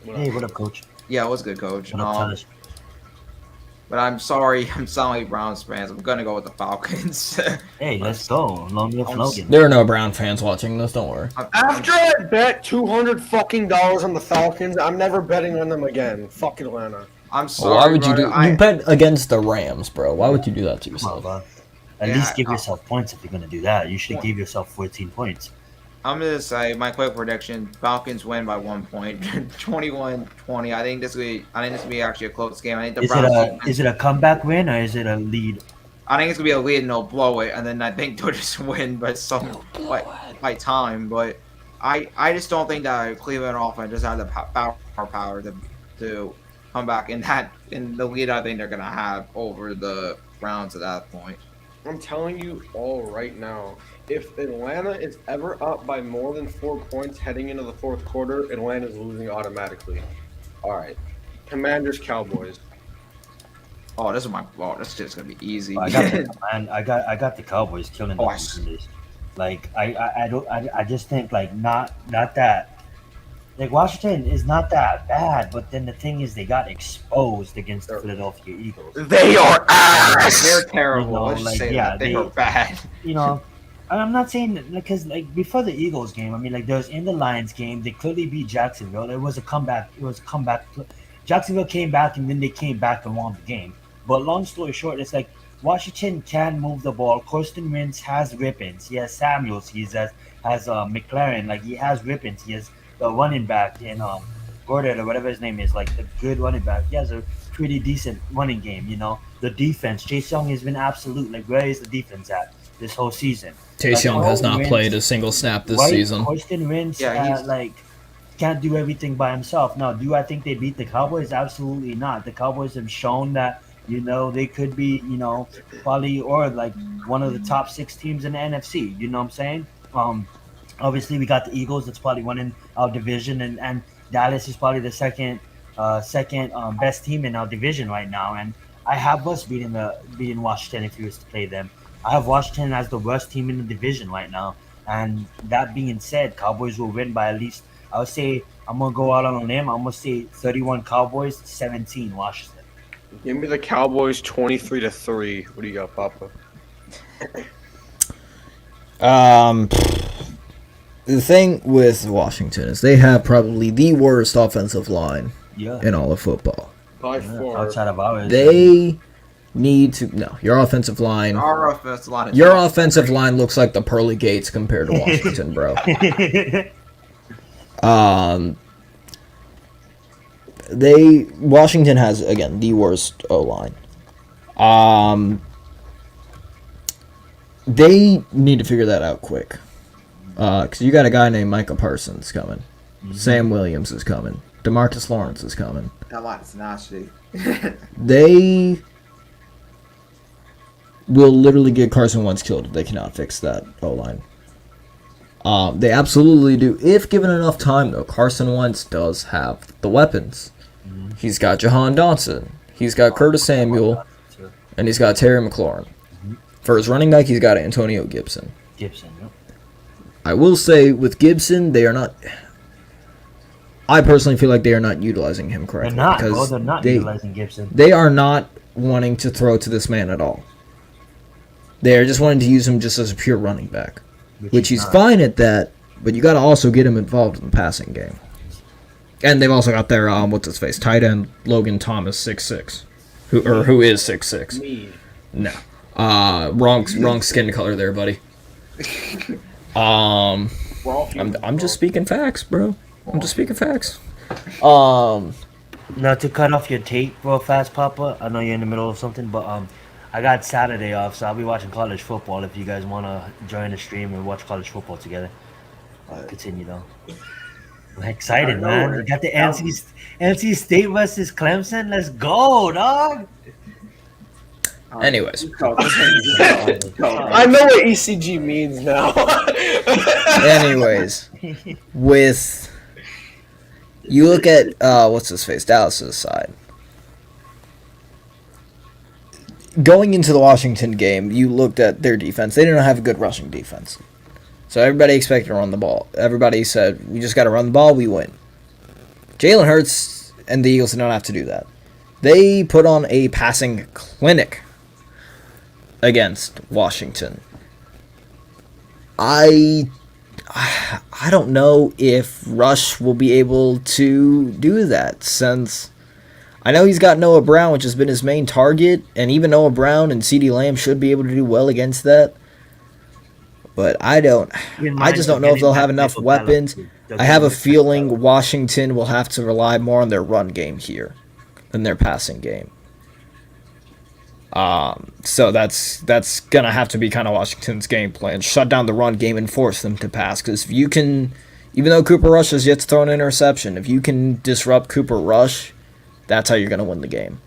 Hey, what up, Coach? Yeah, it was good, Coach. What up, Thomas? But I'm sorry. I'm sorry, Browns fans. I'm gonna go with the Falcons. Hey, let's go. Long live Logan. There are no Brown fans watching this. Don't worry. After I bet $200 on the Falcons, I'm never betting on them again. Fuck Atlanta. I'm sorry. Why would you do? brother. You bet against the Rams, bro. Why would you do that to yourself? Come on, bro. At least give yourself points if you're gonna do that. You should give yourself 14 points. I'm gonna say my quick prediction: Falcons win by 1 point, 21-20. I think this will be actually a close game. I think the Browns. Is it a comeback win or is it a lead? I think it's gonna be a lead and they'll blow it, and then I think they'll just win by by time. But I just don't think that Cleveland offense just has the power to come back in the lead. I think they're gonna have over the Browns at that point. I'm telling you all right now, if Atlanta is ever up by more than 4 points heading into the fourth quarter, Atlanta's losing automatically. All right, Commanders, Cowboys. Oh, this just gonna be easy. I got the Cowboys killing them. Like I just think like not that. Like Washington is not that bad, but then the thing is they got exposed against the Philadelphia Eagles. They are ass. They're terrible. Let's like, say yeah, that. They are bad. I'm not saying because like before the Eagles game, I mean like there was in the Lions game, they clearly beat Jacksonville. It was a comeback. Jacksonville came back and then they came back and won the game. But long story short, it's like Washington can move the ball. Carson Wentz has weapons. He has Samuels. He has McLaren. Like he has weapons. He has the running back in Gordon or whatever his name is, like the good running back. He has a pretty decent running game. The defense. Chase Young has been absolute. Like where is the defense at this whole season? Chase Young has not played a single snap this season. Carson Wentz can't do everything by himself. Now, do I think they beat the Cowboys? Absolutely not. The Cowboys have shown that they could be probably or like one of the top 6 teams in the NFC. You know what I'm saying? Obviously, we got the Eagles. That's probably winning our division, and Dallas is probably the second best team in our division right now. And I have us beating Washington if we was to play them. I have Washington as the worst team in the division right now. And that being said, Cowboys will win by at least. I would say I'm gonna go out on a limb. I'm gonna say 31 Cowboys, 17 Washington. Give me the Cowboys 23-3. What do you got, Papa? The thing with Washington is they have probably the worst offensive line in all of football. By far. Outside of ours. They need to your offensive line. Our offensive line. Your offensive line looks like the pearly gates compared to Washington, bro. Washington has again the worst O-line. They need to figure that out quick. Because you got a guy named Micah Parsons coming. Mm-hmm. Sam Williams is coming. DeMarcus Lawrence is coming. That line's nasty. They will literally get Carson Wentz killed if they cannot fix that O-line. They absolutely do. If given enough time, though, Carson Wentz does have the weapons. Mm-hmm. He's got Jahan Dotson. He's got Curtis Samuel. And he's got Terry McLaurin. Mm-hmm. For his running back, he's got Antonio Gibson. Gibson, yep. I will say, with Gibson, they are not... I personally feel like they are not utilizing him correctly. They're not, because bro. They're not utilizing Gibson. They are not wanting to throw to this man at all. They are just wanting to use him just as a pure running back. Which he's not. fine at that, but you got to also get him involved in the passing game. And they've also got their, what's his face, tight end Logan Thomas, 6'6", who is 6'6". Me. No. Wrong skin color there, buddy. I'm just speaking facts, bro. I'm just speaking facts. Now, to cut off your tape real fast, Papa, I know you're in the middle of something, but I got Saturday off, so I'll be watching college football if you guys want to join the stream and watch college football together. Continue, though. I'm excited, man. We got the NC State versus Clemson. Let's go, dog. Anyways. I know what ECG means now. Anyways. With... You look at, what's his face, Dallas's side. Going into the Washington game, you looked at their defense. They didn't have a good rushing defense. So everybody expected to run the ball. Everybody said, we just got to run the ball, we win. Jalen Hurts and the Eagles did not have to do that. They put on a passing clinic against Washington. I don't know if Rush will be able to do that, since I know he's got Noah Brown, which has been his main target, and even Noah Brown and CeeDee Lamb should be able to do well against that. But I just don't know if they'll have enough weapons. I have a feeling Washington will have to rely more on their run game here than their passing game. So that's gonna have to be kind of Washington's game plan. Shut down the run game and force them to pass. Because if you can, even though Cooper Rush has yet to throw an interception, if you can disrupt Cooper Rush, that's how you're gonna win the game.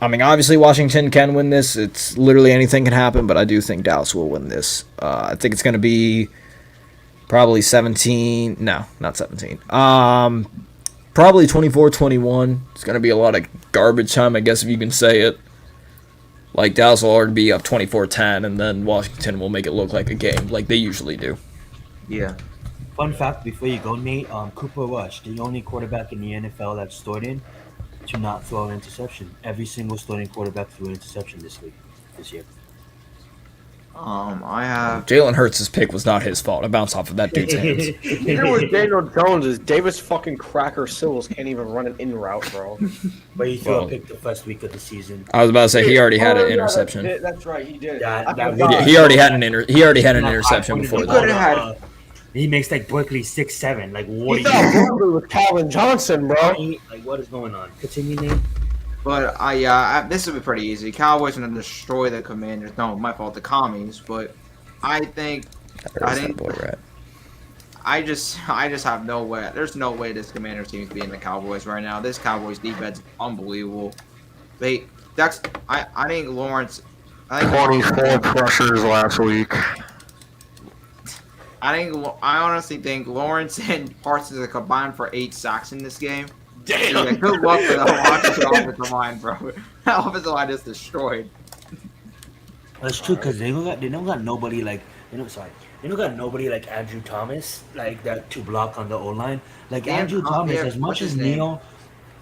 Obviously Washington can win this. It's literally anything can happen, but I do think Dallas will win this. I think it's gonna be probably 17. No, not 17. Probably 24-21. It's going to be a lot of garbage time, I guess, if you can say it. Like, Dallas will already be up 24-10, and then Washington will make it look like a game, like they usually do. Yeah. Fun fact before you go, Nate, Cooper Rush, the only quarterback in the NFL that's starting to not throw an interception. Every single starting quarterback threw an interception this year. I have Jalen Hurts' pick was not his fault. I bounced off of that dude's hands. Even with Daniel Jones, is Davis fucking Cracker Sills can't even run an in route, bro. But he threw a pick the first week of the season. I was about to say he already had an interception. That's right, he did. Yeah, he already had an interception before that. He makes like Berkeley 6'7". Like, what He are you thought with Calvin Johnson, bro. Like, what is going on? Continue, Nate. But this will be pretty easy. Cowboys are gonna destroy the Commanders. No, my fault, the Commies. But I just have no way. There's no way this Commanders team is beating the Cowboys right now. This Cowboys defense is unbelievable. I think Lawrence. 24 pressures last week. I honestly think Lawrence and Parsons are combined for 8 sacks in this game. Damn. Yeah, good luck for the Washington offensive line, bro. That offensive line is destroyed. That's true, because they don't got nobody like they don't got nobody like Andrew Thomas like that to block on the O line. Like Andrew Thomas, as much as Neo's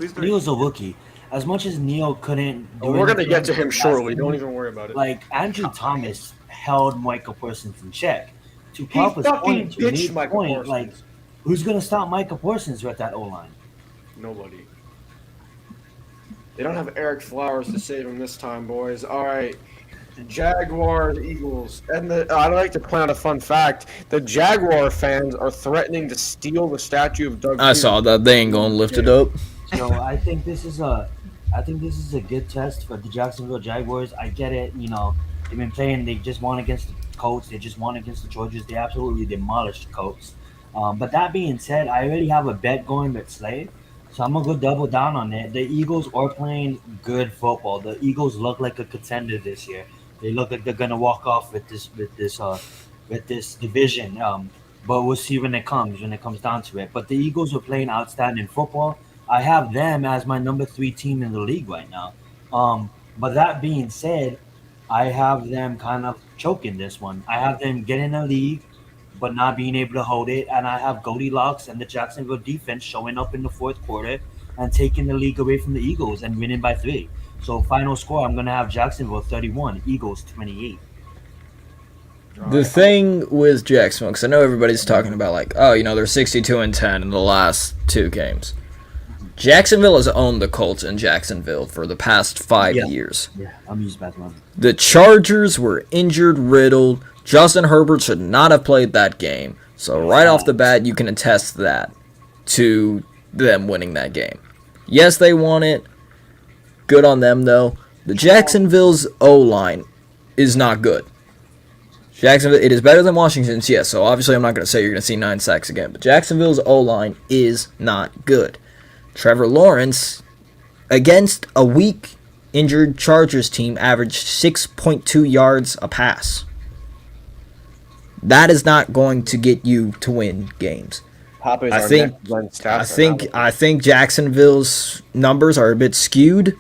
a rookie, as much as Neo couldn't. We're gonna get to him shortly. Don't even worry about it. Like Andrew Thomas held Michael Parsons in check. To Papa's point, like who's gonna stop Michael Parsons with that O line? Nobody. They don't have Eric Flowers to save him this time, boys. All right. Jaguars, Eagles. And I'd like to point out a fun fact. The Jaguar fans are threatening to steal the statue of Doug I saw that. They ain't going to lift it up. So I think this is a good test for the Jacksonville Jaguars. I get it, They've been playing. They just won against the Colts. They just won against the Chargers. They absolutely demolished the Colts. But that being said, I already have a bet going with Slade, so I'm gonna go double down on it. The Eagles are playing good football. The Eagles look like a contender this year. They look like they're gonna walk off with this division. But we'll see when it comes down to it. But the Eagles are playing outstanding football. I have them as my number 3 team in the league right now. But that being said, I have them kind of choking this one. I have them getting a league, but not being able to hold it. And I have Goldilocks and the Jacksonville defense showing up in the fourth quarter and taking the league away from the Eagles and winning by 3. So final score, I'm going to have Jacksonville 31, Eagles 28. The thing with Jacksonville, because I know everybody's talking about like, oh, they're 62-10 in the last 2 games. Jacksonville has owned the Colts in Jacksonville for the past 5 years. Yeah, I'm used back one. The Chargers were injured, riddled. Justin Herbert should not have played that game. So right off the bat, you can attest that to them winning that game. Yes, they won it. Good on them, though. The Jacksonville's O-line is not good. Jacksonville, it is better than Washington's, yes. So obviously I'm not going to say you're going to see 9 sacks again. But Jacksonville's O-line is not good. Trevor Lawrence, against a weak, injured Chargers team, averaged 6.2 yards a pass. That is not going to get you to win games. I think Jacksonville's numbers are a bit skewed.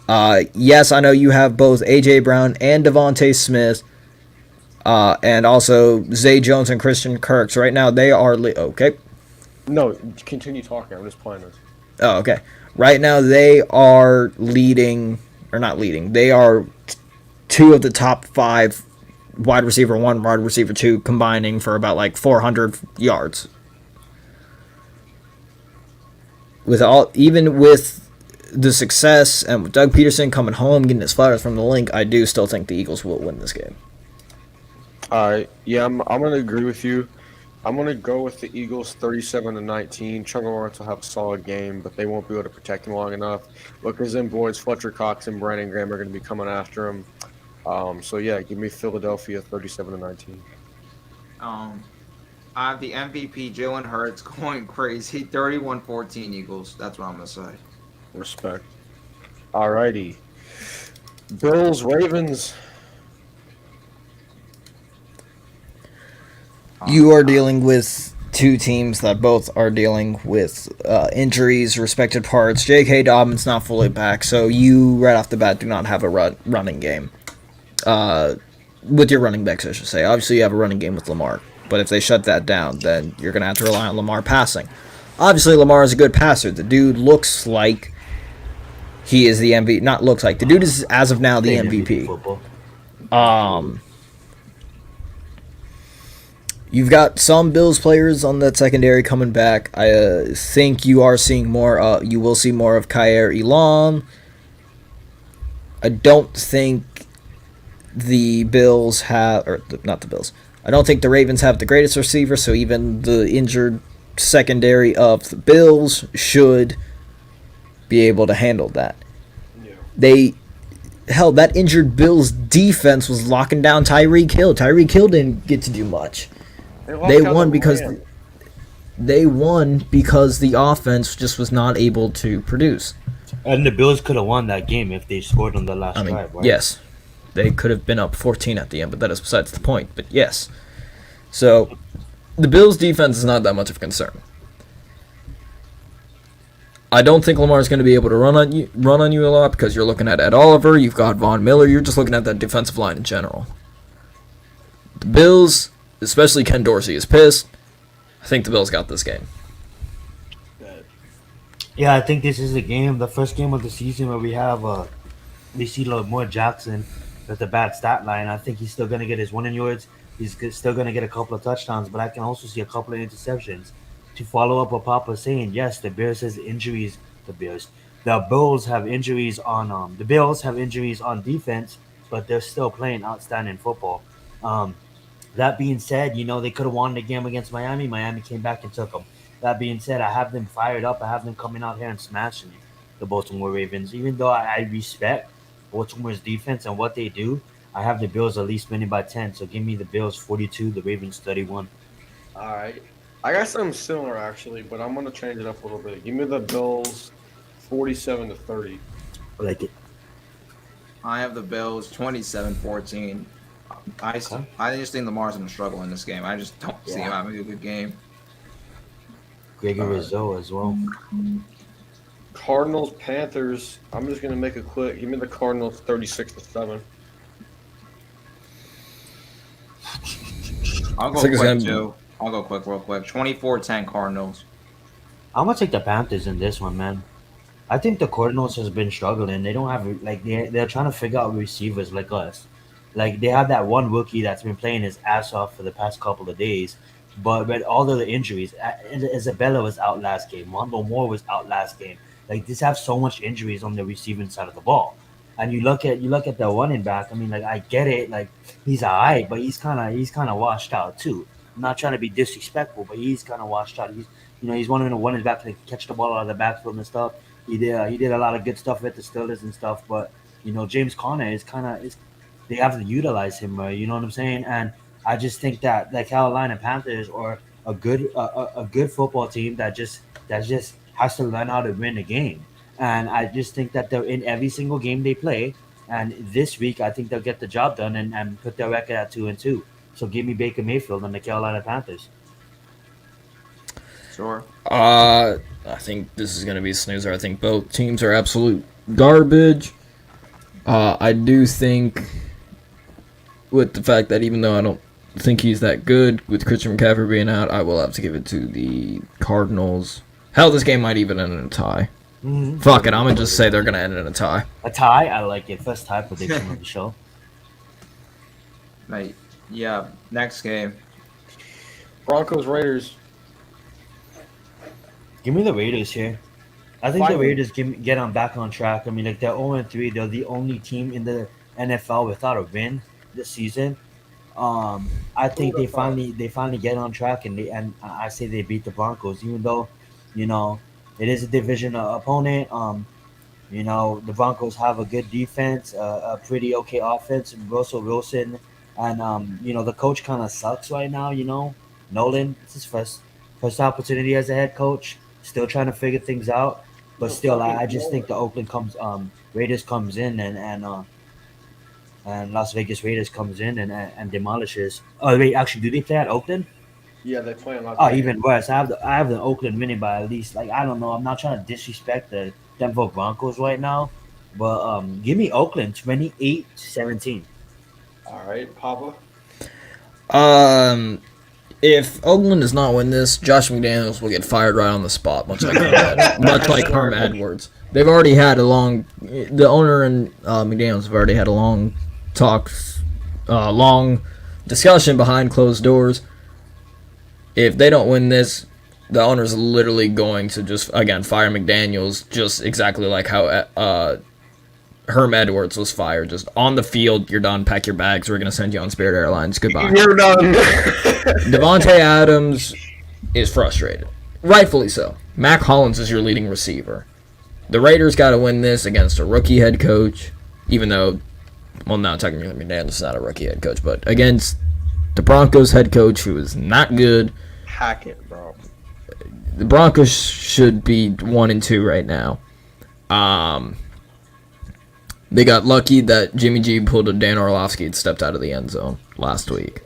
Yes, I know you have both A.J. Brown and Devontae Smith, and also Zay Jones and Christian Kirk. So right now they are okay. No, continue talking. I'm just playing this. Oh, okay. Right now they are leading, or not leading. They are 2 of the top 5 wide receiver 1, wide receiver 2 combining for about like 400 yards. Even with the success and with Doug Peterson coming home, getting his flowers from the link, I do still think the Eagles will win this game. Yeah, I'm going to agree with you. I'm going to go with the Eagles 37-19. Trevor Lawrence will have a solid game, but they won't be able to protect him long enough. Because then boys, Fletcher Cox and Brandon Graham are going to be coming after him. So yeah, give me Philadelphia 37-19. I have the MVP Jalen Hurts going crazy. 31-14 Eagles. That's what I'm going to say. Respect. Alrighty. Bills, Ravens. You are dealing with 2 teams that both are dealing with injuries, respected parts. J.K. Dobbins not fully back, so you right off the bat do not have a running game. With your running backs, I should say. Obviously, you have a running game with Lamar, but if they shut that down, then you're going to have to rely on Lamar passing. Obviously, Lamar is a good passer. The dude looks like he is the MVP. Not looks like. The dude is, as of now, the MVP. You've got some Bills players on that secondary coming back. I think you are seeing more. You will see more of Kyer Elam. I don't think the Bills have, or not the Bills. I don't think the Ravens have the greatest receiver. So even the injured secondary of the Bills should be able to handle that. Yeah. That injured Bills defense was locking down Tyreek Hill. Tyreek Hill didn't get to do much. They won because the offense just was not able to produce. And the Bills could have won that game if they scored on the last drive, right? Yes. They could have been up 14 at the end, but that is besides the point. But yes. So, the Bills' defense is not that much of a concern. I don't think Lamar is going to be able to run on you a lot because you're looking at Ed Oliver, you've got Von Miller, you're just looking at that defensive line in general. The Bills, especially Ken Dorsey, is pissed. I think the Bills got this game. Yeah, I think this is the game, the first game of the season where we see Lamar Jackson with a bad stat line. I think he's still going to get his winning yards. He's still going to get a couple of touchdowns, but I can also see a couple of interceptions. To follow up what Papa saying, yes, the Bills have injuries. The Bills have injuries on defense, but they're still playing outstanding football. That being said, they could have won the game against Miami. Miami came back and took them. That being said, I have them fired up. I have them coming out here and smashing the Baltimore Ravens. Even though I respect Baltimore's defense and what they do, I have the Bills at least winning by 10. So give me the Bills 42, the Ravens 31. All right. I got something similar actually, but I'm gonna change it up a little bit. Give me the Bills, 47-30. I like it. I have the Bills 27-14. I just think Lamar's going to struggle in this game. I just don't see him having a good game. Gregory Rizzo as well. Cardinals, Panthers. I'm just gonna make it quick. Give me the Cardinals, 36-7. I'll go quick too. I'll go quick, real quick. 24-10 Cardinals. I'm gonna take the Panthers in this one, man. I think the Cardinals has been struggling. They don't have they're trying to figure out receivers like us. Like they have that one rookie that's been playing his ass off for the past couple of days, but with all of the injuries, Isabella was out last game. Rondo Moore was out last game. Like this have so much injuries on the receiving side of the ball, and you look at the running back. I mean, like I get it, like he's alright, but he's kind of washed out too. I'm not trying to be disrespectful, but he's kind of washed out. He's one of the running back to catch the ball out of the backfield and stuff. He did a lot of good stuff with the Steelers and stuff, but James Conner is they have to utilize him, you know what I'm saying? And I just think that the Carolina Panthers are a good football team that just has to learn how to win a game. And I just think that they're in every single game they play. And this week, I think they'll get the job done and put their record at 2-2. So give me Baker Mayfield and the Carolina Panthers. Sure. I think this is going to be a snoozer. I think both teams are absolute garbage. I do think, with the fact that even though I don't think he's that good, with Christian McCaffrey being out, I will have to give it to the Cardinals. Hell, this game might even end in a tie. Mm-hmm. Fuck it, I'm going to just say they're going to end in a tie. A tie? I like it. First tie prediction of the show. Right. Yeah, next game. Broncos, Raiders. Give me the Raiders here. I think the Raiders get on back on track. I mean, like they're 0-3. They're the only team in the NFL without a win this season. I think they finally get on track, and I say they beat the Broncos, even though, it is a division opponent. The Broncos have a good defense, a pretty okay offense. Russell Wilson, and the coach kind of sucks right now. Nolan. It's his first opportunity as a head coach. Still trying to figure things out, but still, I just think the Raiders comes in and Las Vegas Raiders comes in and demolishes. Oh wait, actually, do they play at Oakland? Yeah, they play in Las Vegas. Oh, even worse. I have the Oakland winning by at least, like, I don't know. I'm not trying to disrespect the Denver Broncos right now, but give me Oakland 28-17. All right, Papa. If Oakland does not win this, Josh McDaniels will get fired right on the spot, much like Herm Edwards. They've already had the owner and McDaniels have already had a long discussion behind closed doors. If they don't win this, the owner's literally going to just, again, fire McDaniels, just exactly like how Herm Edwards was fired. Just on the field, you're done, pack your bags, we're going to send you on Spirit Airlines, goodbye. You're done. Devontae Adams is frustrated. Rightfully so. Mac Hollins is your leading receiver. The Raiders got to win this against a rookie head coach, even though, well, no, technically McDaniels is not a rookie head coach, but against the Broncos head coach, who is not good. Hack it, bro. The Broncos should be 1-2 right now. They got lucky that Jimmy G pulled a Dan Orlovsky and stepped out of the end zone last week.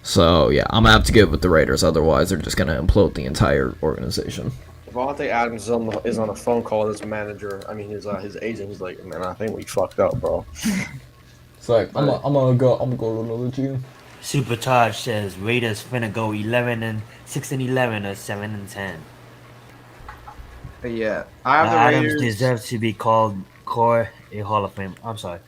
So, yeah, I'm going to have to give it with the Raiders. Otherwise, they're just going to implode the entire organization. Devontae Adams is on a phone call with his manager. I mean, his agent. He's like, man, I think we fucked up, bro. It's like, I'm gonna go to another team. Supercharge says Raiders finna go 6-11 or 7-10. Yeah, I have the Adams Raiders. deserves to be called a Hall of Fame. I'm sorry.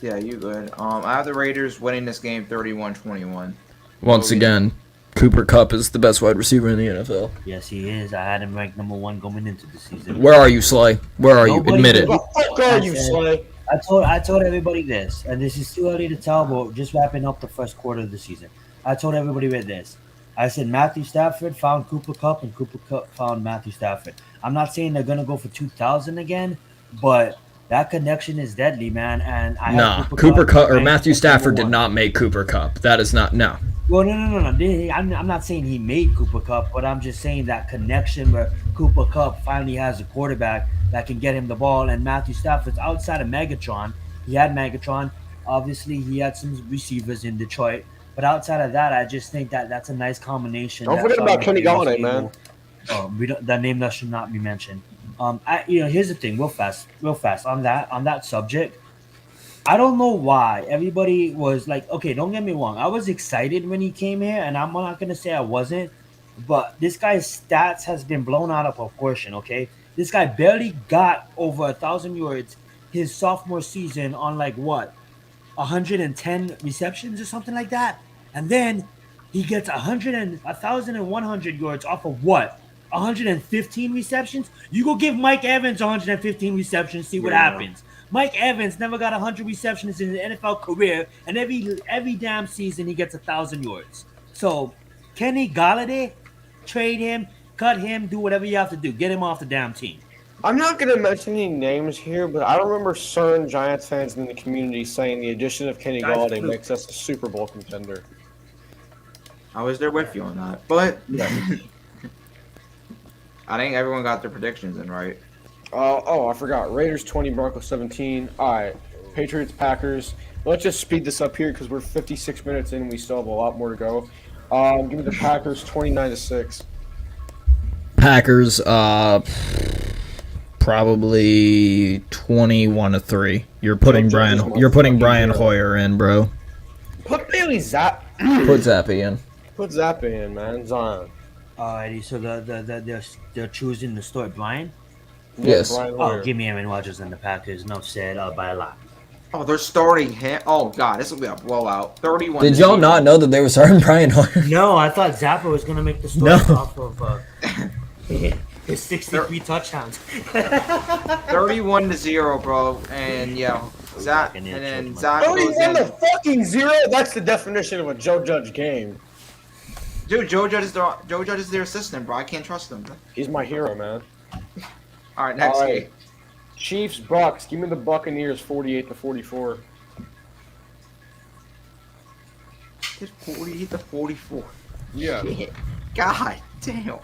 Yeah, you good. I have the Raiders winning this game 31-21. Once again, Cooper Kupp is the best wide receiver in the NFL. Yes, he is. I had him ranked number 1 going into the season. Where are you, Slay? Where are you? Admit it. Where the fuck are you, Slay? I told everybody this, and this is too early to tell, but just wrapping up the first quarter of the season. I told everybody with this. I said Matthew Stafford found Cooper Kupp, and Cooper Kupp found Matthew Stafford. I'm not saying they're going to go for 2,000 again, but that connection is deadly, man. And I Nah, have Cooper Kupp or ranked Matthew as number Stafford did one. not make Cooper Kupp. That is not no. Well, no. I'm not saying he made Cooper Cup, but I'm just saying that connection where Cooper Cup finally has a quarterback that can get him the ball. And Matthew Stafford's outside of Megatron. He had Megatron. Obviously, he had some receivers in Detroit. But outside of that, I just think that that's a nice combination. Don't that forget Sean about Kenny McVay was Galladay, able- man. we don't, that name that should not be mentioned. Here's the thing, real fast on that subject. I don't know why everybody was like, okay, don't get me wrong. I was excited when he came here, and I'm not gonna say I wasn't, but this guy's stats has been blown out of proportion. Okay, this guy barely got over 1,000 yards his sophomore season on like what 110 receptions or something like that, and then he gets 1,100 yards off of what 115 receptions. You go give Mike Evans 115 receptions, see what happens. Mike Evans never got 100 receptions in his NFL career, and every damn season he gets 1,000 yards. So Kenny Galladay, trade him, cut him, do whatever you have to do, get him off the damn team. I'm not going to mention any names here, but I remember certain Giants fans in the community saying the addition of Kenny Guys, Galladay look. makes us a Super Bowl contender. I was there with you on that, but I think everyone got their predictions in right. I forgot. Raiders 20, Broncos 17. All right, Patriots, Packers. Let's just speed this up here because we're 56 minutes in and we still have a lot more to go. Give me the Packers 29-6. Packers, probably 21-3. You're putting Brian Hoyer in, bro. Put Bailey Zapp. Put Zappy in. Put Zappa in, man. Zion. Alrighty, so they're choosing to start Brian. Yes. Brian Oh, Hoyer. give me Aaron Rodgers and the Packers. Enough said by a lot. Oh, they're starting him. Oh god, this will be a blowout. 31. Did y'all not know that they were starting Brian Hoyer? No, I thought Zappa was gonna make the start No. off of his 63 touchdowns. 31-0, bro. And yeah, Zach, and then Zach goes 31-0. That's the definition of a Joe Judge game. Dude, Joe Judge is their assistant, bro. I can't trust him. He's my hero, man. All right, next All right. game. Chiefs, Bucks. Give me the Buccaneers 48-44. Did 48-44. Yeah. Shit. God damn.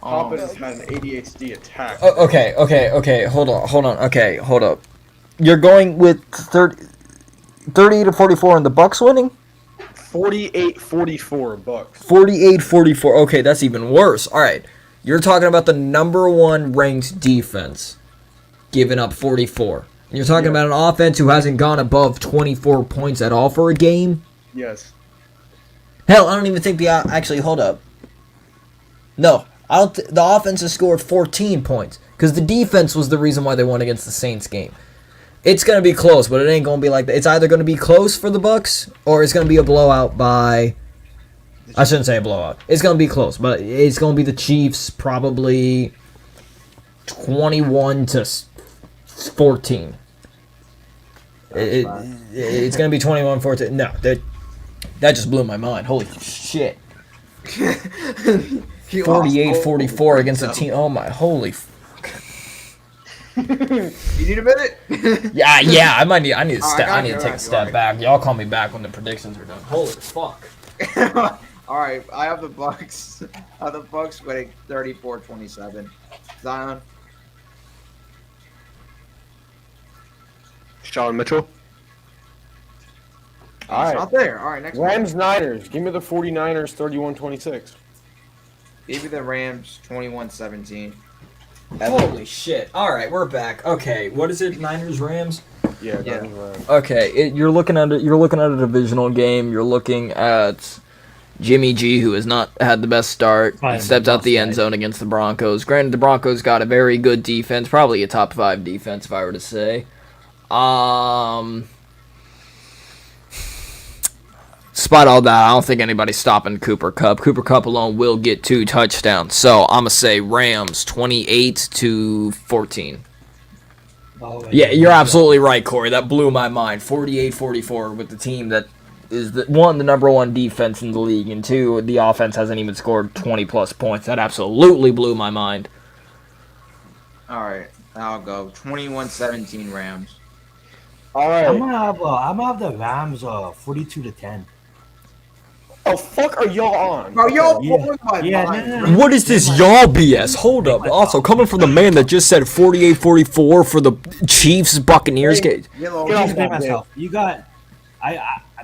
Poppins has had an ADHD attack. Oh, okay. Hold on. Okay, hold up. You're going with 30-44 and the Bucks winning? 48-44 Bucks. 48-44. Okay, that's even worse. All right. You're talking about the number one ranked defense giving up 44. You're talking about an offense who hasn't gone above 24 points at all for a game? Yes. Hell, I don't even think actually, hold up. No, I don't. The offense has scored 14 points because the defense was the reason why they won against the Saints game. It's gonna be close, but it ain't gonna be like that. It's either gonna be close for the Bucks or it's gonna be a blowout by. I shouldn't say a blowout. It's gonna be close, but it's gonna be the Chiefs probably 21-14. It's gonna be 21-14. No, that just blew my mind. Holy shit. 48-44 against a team. Oh my, holy fuck. You need a minute? Yeah, I need to step. I need to you. take a step back. Y'all call me back when the predictions are done. Holy fuck. All right, I have the Bucks. Winning 34-27. Zion. Sean Mitchell. All It's right. not there. All right, next one. Rams, Niners. Give me the 49ers 31-26. Give me the Rams 21-17. Holy shit. All right, we're back. Okay, what is it? Niners, Rams. Yeah, Yeah. Niners, Rams. Okay, you're looking at a divisional game. You're looking at Jimmy G, who has not had the best start. He Fine, stepped out the boss end fight. zone against the Broncos. Granted, the Broncos got a very good defense, probably a top 5 defense, if I were to say. Despite all that, I don't think anybody's stopping Cooper Kupp. Cooper Kupp alone will get 2 touchdowns. So I'm gonna say Rams 28-14. Yeah, you're absolutely right, Corey. That blew my mind. 48-44 with the team that is the number one defense in the league, and 2, the offense hasn't even scored 20 plus points. That absolutely blew my mind. All right. I'll go 21-17 Rams. All right. I'm gonna have the Rams 42-10. Oh, fuck are y'all on? Bro, y'all Yeah. blowing my Yeah, mind. no, bro. no. What is this y'all BS? Hold up. Also, coming from the man that just said 48-44 for the Chiefs Buccaneers game. Yellow. Get off Explain that myself. You got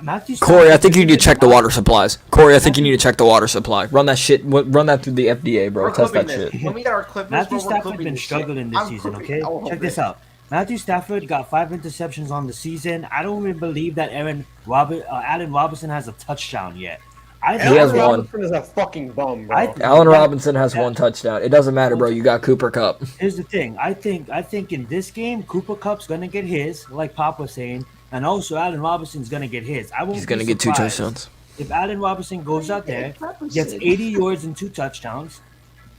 Matthew. Corey, I Stafford think you need to didn't check the get water supplies. Corey, I think you need to check the water supply. Run that shit. Run that through the FDA, bro. We're Test that clipping this. shit. When we get our clippers, Matthew bro, we're Stafford clipping been this shit. struggling this I'm season, clipping okay? all of Check it. this out. Matthew Stafford got 5 interceptions on the season. I don't even believe that Allen Robinson has a touchdown yet. He has Allen one. Robinson is a fucking bum, bro. I think Allen that- Robinson has that- one touchdown. It doesn't matter, bro. You got Cooper Kupp. Here's the thing. I think in this game, Cooper Kupp's gonna get his, like Pop was saying, and also Allen Robinson's gonna get his. I won't. He's going to be get 2 surprised touchdowns. If Allen Robinson goes out there, gets 80 yards and 2 touchdowns,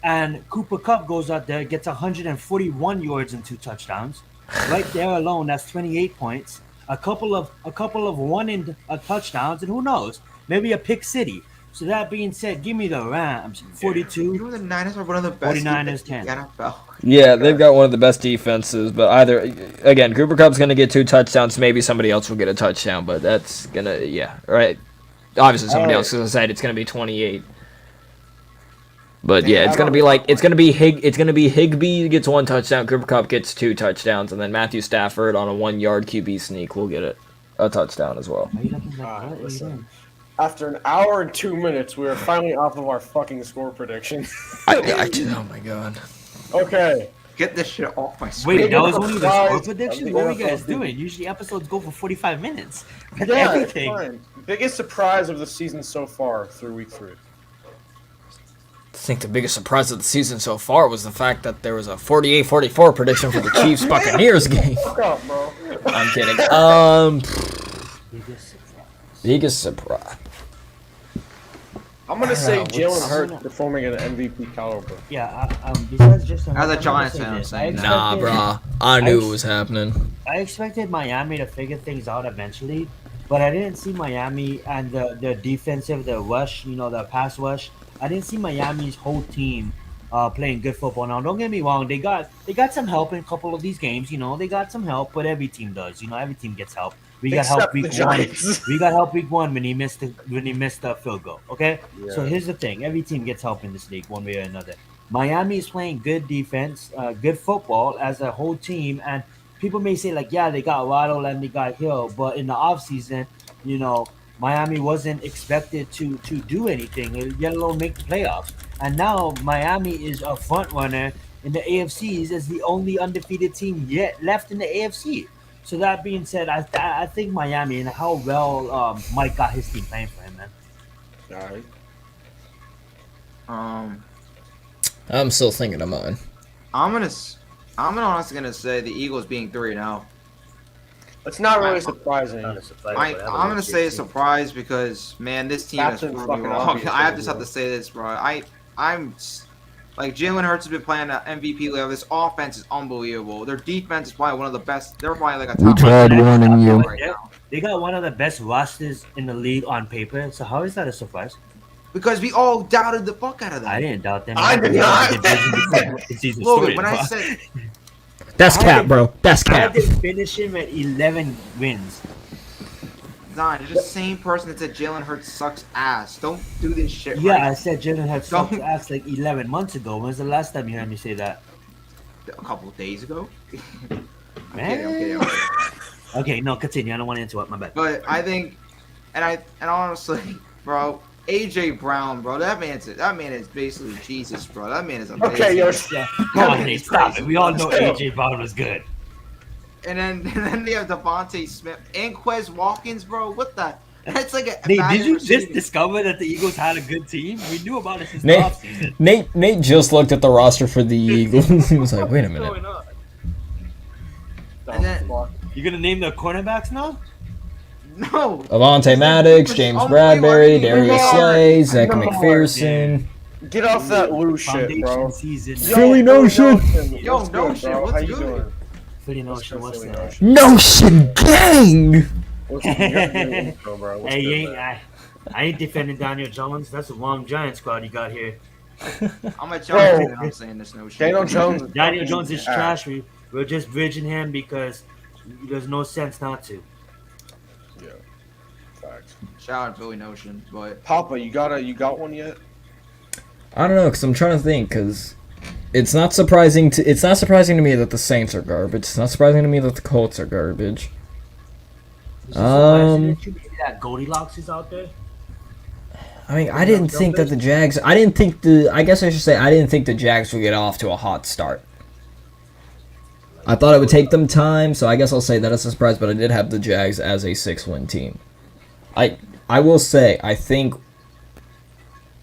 and Cooper Kupp goes out there, gets 141 yards and 2 touchdowns, right there alone, that's 28 points. A couple of touchdowns, and who knows, maybe a pick city. So that being said, give me the Rams, 42. You know the Niners are one of the best 49ers defenses in 10. the NFL. Yeah, they've got one of the best defenses, but again, Cooper Kupp's going to get 2 touchdowns. Maybe somebody else will get a touchdown, but that's going to, yeah, right. Obviously, somebody else, because I said it's going to be 28. But yeah, it's going to be like, it's going to be Higbee gets 1 touchdown, Cooper Kupp gets 2 touchdowns, and then Matthew Stafford on a 1-yard QB sneak will get a touchdown as well. Are you looking like Alright, what? listen. After an hour and 2 minutes, we are finally off of our fucking score prediction. Oh my god. Okay. Get this shit off my screen. Wait, that was only the score Surprise. prediction? What are you guys doing? Usually episodes go for 45 minutes. With Yeah, it's everything. fine. Biggest surprise of the season so far through week 3. I think the biggest surprise of the season so far was the fact that there was a 48-44 prediction for the Chiefs Buccaneers game. Fuck up, bro. I'm kidding. Biggest surprise. I'm gonna say know, Jalen what's- Hurts performing at an MVP caliber. Yeah, besides just As a Giants fan, I'm saying that. Nah, bruh. I knew it was happening. I expected Miami to figure things out eventually, but I didn't see Miami and the defensive, the rush, the pass rush. I didn't see Miami's whole team playing good football. Now, don't get me wrong, they got some help in a couple of these games. They got some help, but every team does. Every team gets help. We got help Except the week 1. Giants. We got help week 1 when he missed the field goal. Okay, so Yeah. here's the thing: every team gets help in this league, one way or another. Miami is playing good defense, good football as a whole team, and people may say like, yeah, they got Waddle and they got Hill, but in the offseason, Miami wasn't expected to do anything, let alone make the playoffs. And now Miami is a front runner in the AFCs as the only undefeated team yet left in the AFC. So that being said, I think Miami and how well Mike got his team playing for him, man. Alright. I'm still thinking of mine. I'm honestly gonna say the Eagles being 3-0. It's not really surprising. Not a surprise, I'm but have a gonna legit say a team. surprise because man, this team is Captain proving fucking me wrong. obvious, I just have bro. to say this, bro. I'm like Jalen Hurts has been playing at MVP level. This offense is unbelievable. Their defense is probably one of the best. They're probably like a We top tried 5 warning you. right now. They got one of the best rosters in the league on paper. So how is that a surprise? Because we all doubted the fuck out of them. I didn't doubt them. I did not. Logan, when I said That's cap, bro. That's I cap. did finish him at 11 wins. Don, you're the same person that said Jalen Hurts sucks ass. Don't do this shit. Yeah, right. I said Jalen Hurts sucked Don't- ass like 11 months ago. When's the last time you heard me say that? A couple of days ago. I'm Man. kidding. Okay, no, continue. I don't want to interrupt. My bad. But I think, and honestly, bro, AJ Brown, bro, that man is basically Jesus, bro. That man is amazing. Okay, yo, Yeah, That come on, man hey, is stop crazy. it. We all know Still. AJ Brown was good. And then they have Devontae Smith and Quez Watkins, bro. What the? That's like a. Hey, bad did you just receiving. discover that the Eagles had a good team? We knew about it since the Nate, offseason. Nate just looked at the roster for the Eagles. He was like, wait a minute. And then- You gonna name the cornerbacks now? No. Avonte Maddox, James Bradbury, Darius Slay, Zach No. McPherson. Get off that loose shit, bro. Foundation season. Yo, Philly Notion. Yo, What's good, Notion, bro? what's How you good? doing? Philly Notion, what's Philly that? Notion. Notion gang! What's good, intro, bro? What's Hey, good, you ain't, man? I ain't defending Daniel Jones. That's a wrong Giant squad you got here. I'm a Giants fan. I'm saying this no shit. Daniel Jones. Daniel Jones is trash. We're just bridging him because there's no sense not to. Yeah, facts. Shout out Billy Notion, but Papa, you got one yet? I don't know, because I'm trying to think, because it's not surprising to me that the Saints are garbage. It's not surprising to me that the Colts are garbage. Maybe that Goldilocks is out there. I mean, I didn't think that the Jags. I guess I should say I didn't think the Jags would get off to a hot start. I thought it would take them time, so I guess I'll say that as a surprise. But I did have the Jags as a 6-win team. I will say I think.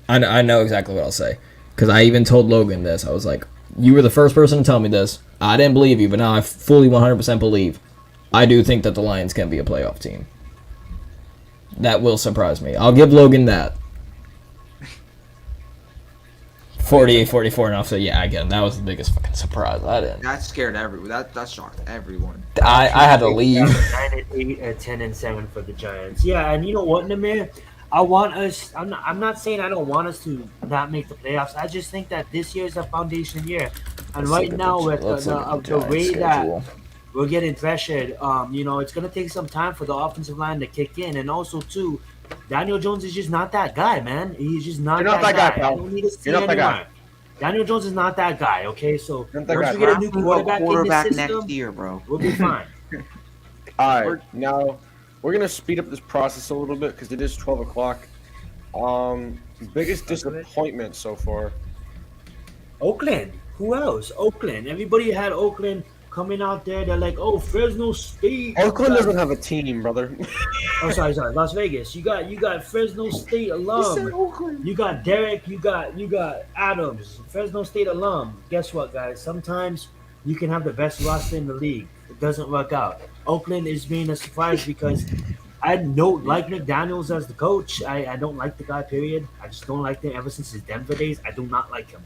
I know exactly what I'll say because I even told Logan this. I was like, "You were the first person to tell me this. I didn't believe you, but now I fully 100% believe. I do think that the Lions can be a playoff team. That will surprise me. I'll give Logan that." 48-44 enough. So yeah, again, that was the biggest fucking surprise. I didn't. that scared everyone. That shocked everyone. I had to leave. 9-8, 10-7 for the Giants. Yeah, and you know what, Namir? I want us. I'm not saying I don't want us to not make the playoffs. I just think that this year is a foundation year, and right now with the way that we're getting pressured, it's gonna take some time for the offensive line to kick in, and also too, Daniel Jones is just not that guy, man. He's just not that guy. pal. I don't need to see You're not that guy. anymore. Daniel Jones is not that guy. Okay, so You're not that once guy. we get a new quarterback in the next system, year, bro. we'll be fine. All right, now we're gonna speed up this process a little bit because it is 12 o'clock. Biggest disappointment so far. Oakland. Who else? Oakland. Everybody had Oakland coming out there. They're like, oh, Fresno State. Oakland doesn't have a team, brother. Oh, sorry. Las Vegas. You got Fresno State alum. You got Derek. You got Adams. Fresno State alum. Guess what, guys? Sometimes you can have the best roster in the league. It doesn't work out. Oakland is being a surprise because I don't like McDaniels as the coach. I don't like the guy, period. I just don't like him ever since his Denver days. I do not like him.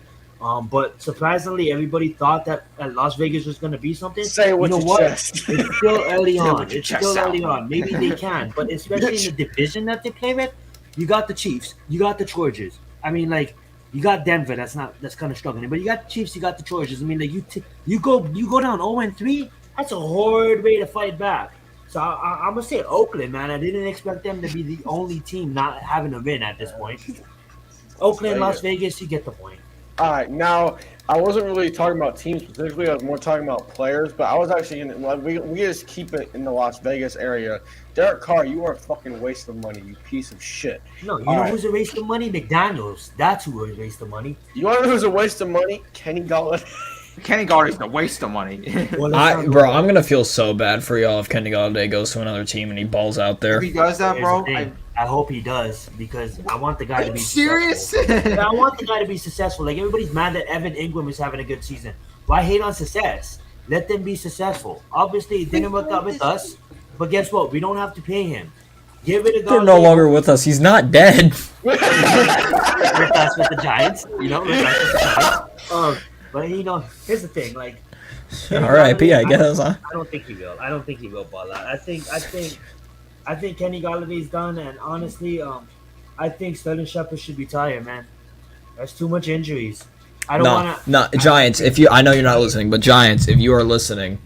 But surprisingly, everybody thought that Las Vegas was going to be something. Say what you know your what? chest. It's still early on. with your It's chest still out. early on. Maybe they can. But especially in the division that they play with, you got the Chiefs. You got the Chargers. I mean, like, you got Denver. That's kind of struggling. But you got the Chiefs. You got the Chargers. I mean, like, you go down 0-3. That's a hard way to fight back. So I'm gonna say Oakland, man. I didn't expect them to be the only team not having a win at this point. Oakland, Las Vegas, you get the point. All right, now I wasn't really talking about teams specifically. I was more talking about players. But I was actually we just keep it in the Las Vegas area. Derek Carr, you are a fucking waste of money, you piece of shit. No, you know who's a waste of money? McDaniels. That's who is a waste of money. You want to know who's a waste of money? Kenny Galladay. Kenny Galladay's a waste of money. Well, I'm gonna feel so bad for y'all if Kenny Galladay goes to another team and he balls out there. If he does that, Here's bro, the thing. I hope he does because I want the guy to be serious? successful. Yeah, I want the guy to be successful. Like everybody's mad that Evan Ingram is having a good season. Why hate on success? Let them be successful. Obviously, it didn't work out with us, but guess what? We don't have to pay him. Give it a go. They're no longer with us. He's not dead. With us with the Giants, with us with the Giants. But here's the thing, like. R.I.P. I guess. Huh? I don't think he will. I don't think he will ball out. I think Kenny Galladay's done, and honestly, I think Sterling Shepard should retire, man. There's too much injuries. I don't want to. No, Giants. I know you're not listening, but Giants, if you are listening,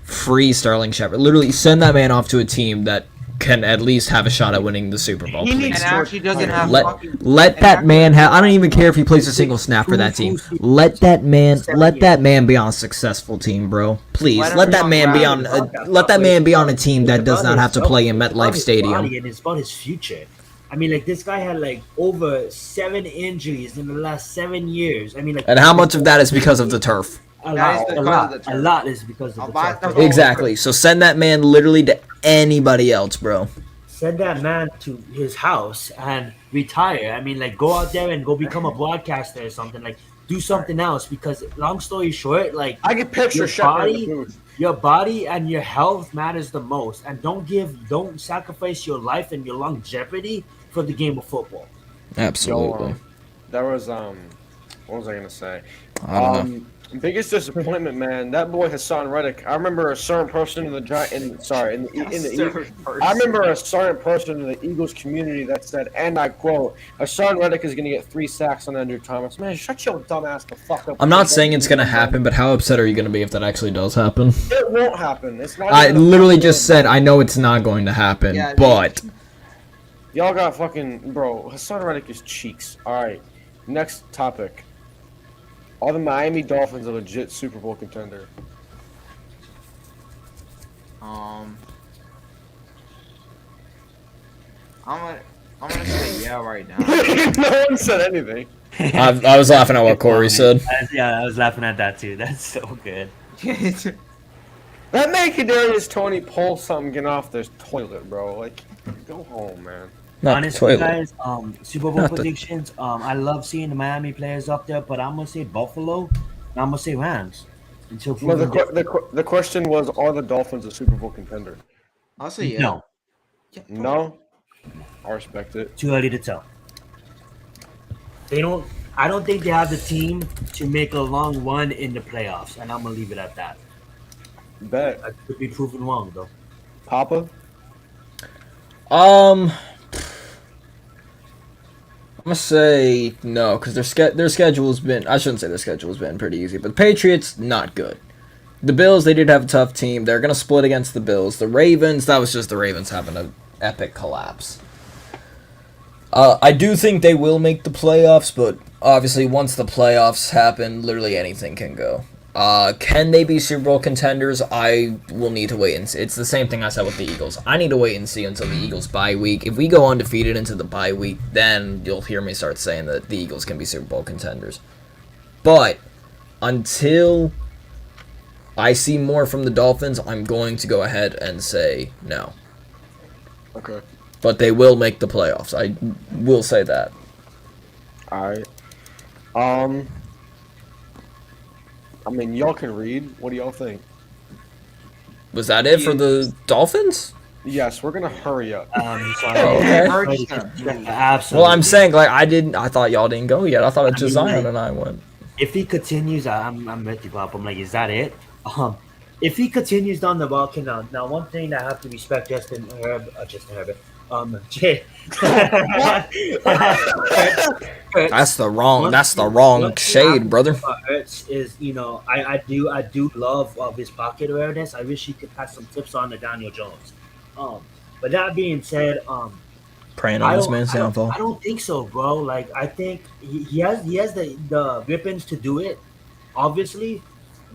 free Sterling Shepard. Literally, send that man off to a team that can at least have a shot at winning the Super Bowl. and Please. actually doesn't have Let that man have. I don't even care if he plays a single snap for that team. Let that man be on a successful team, bro. Please let that man be on. Let that man be on a team that does not have to play in MetLife Stadium. And it's about his future. I mean, like this guy had like over 7 injuries in the last 7 years. I mean, like. And how much of that is because of the turf? A That is lot. because of the A turf. lot is because of the buy turf. the- Exactly. So send that man literally to anybody else, bro. Send that man to his house and retire. I mean, like, go out there and go become a broadcaster or something. Like, do something else because, long story short, like, I can picture your Shepard in body, the booth. your body and your health matters the most. And don't sacrifice your life and your longevity for the game of football. Absolutely. There was What was I gonna say? I don't know. Biggest disappointment, man. That boy Hassan Reddick. I remember a certain person in the I remember a certain person in the Eagles community that said, and I quote, Hassan Reddick is gonna get 3 sacks on Andrew Thomas. Man, shut your dumb ass the fuck up. I'm not saying it's gonna happen, but how upset are you gonna be if that actually does happen? It won't happen. It's not. I literally just said I know it's not going to happen, Yeah, but Y'all got fucking bro. Hassan Reddick is cheeks. All right. Next topic. Are the Miami Dolphins a legit Super Bowl contender? I'm gonna say yeah right now. No one said anything. I was laughing at what Corey said. Yeah, I was laughing at that too. That's so good. That made Kadarius Toney pull something getting off this toilet, bro. Like, go home, man. Not Honestly, toilet. guys, Super Bowl predictions. I love seeing the Miami players up there, but I'm gonna say Buffalo, and I'm gonna say Rams. Until No, proven the question was, are the Dolphins a Super Bowl contender? I'll say yeah. No, Yeah, No? I respect it. too early to tell. They don't. I don't think they have the team to make a long run in the playoffs, and I'm gonna leave it at that. Bet. I could be proven wrong though. Papa? I'm gonna say no because their schedule's been. I shouldn't say their schedule's been pretty easy, but the Patriots not good. The Bills, they did have a tough team. They're gonna split against the Bills. The Ravens, that was just the Ravens having an epic collapse. I do think they will make the playoffs, but obviously once the playoffs happen, literally anything can go. Can they be Super Bowl contenders? I will need to wait and see. It's the same thing I said with the Eagles. I need to wait and see until the Eagles bye week. If we go undefeated into the bye week, then you'll hear me start saying that the Eagles can be Super Bowl contenders. But until I see more from the Dolphins, I'm going to go ahead and say no. Okay. But they will make the playoffs. I will say that. Alright. I mean, y'all can read. What do y'all think? Was that it for the Dolphins? Yes, we're gonna hurry up. Sorry. okay. Absolutely. Well, I'm saying I thought y'all didn't go yet. I thought it's just Zion and I went. If he continues, I'm with you, Bob. I'm like, is that it? If he continues down the Balkan, now one thing that I have to respect Justin Herbert. Jay. That's the wrong shade, brother. Hurts is, I do love his pocket awareness. I wish he could pass some tips on to Daniel Jones. But that being said, Praying on this man's downfall. I don't think so, bro. Like, I think he has the weapons to do it, obviously.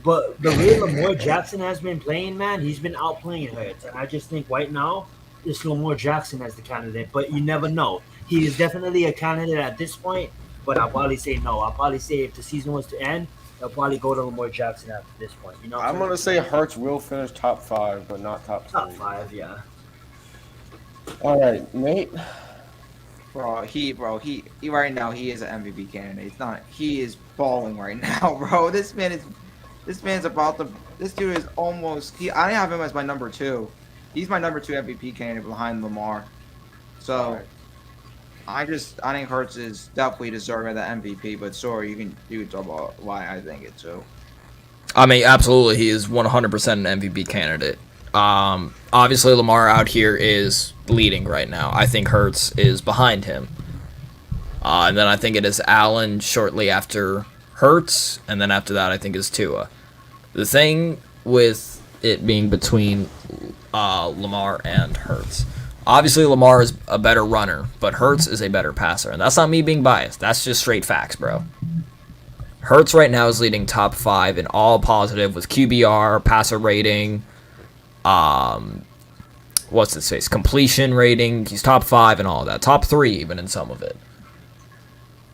But the way Lamar Jackson has been playing, man, he's been outplaying Hurts. And I just think right now, it's Lamar Jackson as the candidate. But you never know. He is definitely a candidate at this point. But I'll probably say no. I'll probably say if the season was to end, they'll probably go to Lamar Jackson after this point. You know, I'm gonna say Hurts will finish top 5, but not top 3. top 5, yeah. All right, Nate. He right now he is an MVP candidate. He is balling right now, bro. This dude is almost. I have him as my number 2. He's my number 2 MVP candidate behind Lamar. So, I think Hurts is definitely deserving of the MVP. But sorry, you can talk about why I think it too. I mean, absolutely, he is 100% an MVP candidate. Obviously, Lamar out here is leading right now. I think Hurts is behind him. And then I think it is Allen shortly after Hurts, and then after that I think is Tua. The thing with it being between Lamar and Hurts. Obviously, Lamar is a better runner, but Hurts is a better passer. And that's not me being biased. That's just straight facts, bro. Hurts right now is leading top 5 in all positive with QBR, passer rating, completion rating. He's top 5 and all of that. Top 3 even in some of it.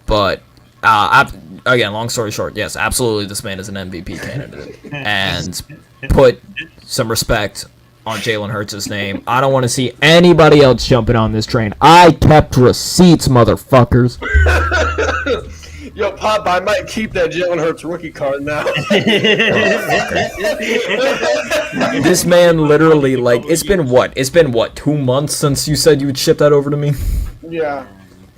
But, again, long story short, yes, absolutely this man is an MVP candidate. And put some respect on Jalen Hurts' name. I don't want to see anybody else jumping on this train. I kept receipts, motherfuckers. Yo, Pop, I might keep that Jalen Hurts rookie card now. This man literally, like, it's been what, 2 months since you said you would ship that over to me? Yeah.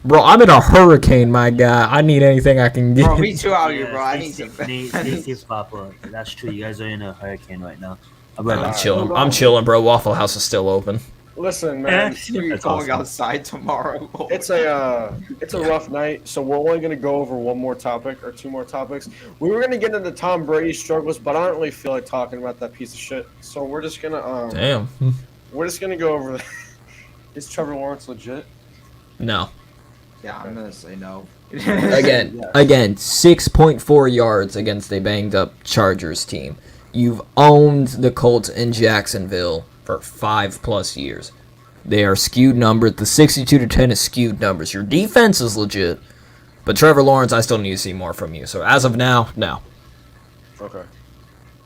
Bro, I'm in a hurricane, my guy. I need anything I can get. Bro, me too out here, bro. I need some. Stay safe, Papa. That's true. You guys are in a hurricane right now. I'm chilling. I'm chilling, bro. Waffle House is still open. Listen, man, You're That's going awesome. outside tomorrow. it's a rough night, so we're only gonna go over one more topic or two more topics. We were gonna get into Tom Brady's struggles, but I don't really feel like talking about that piece of shit. So we're just gonna Damn. we're just gonna go over. Is Trevor Lawrence legit? No. Yeah, I'm gonna say no. Again, 6.4 yards against a banged up Chargers team. You've owned the Colts in Jacksonville for 5+ years. They are skewed numbers. The 62-10 is skewed numbers. Your defense is legit, but Trevor Lawrence, I still need to see more from you. So as of now, no. Okay.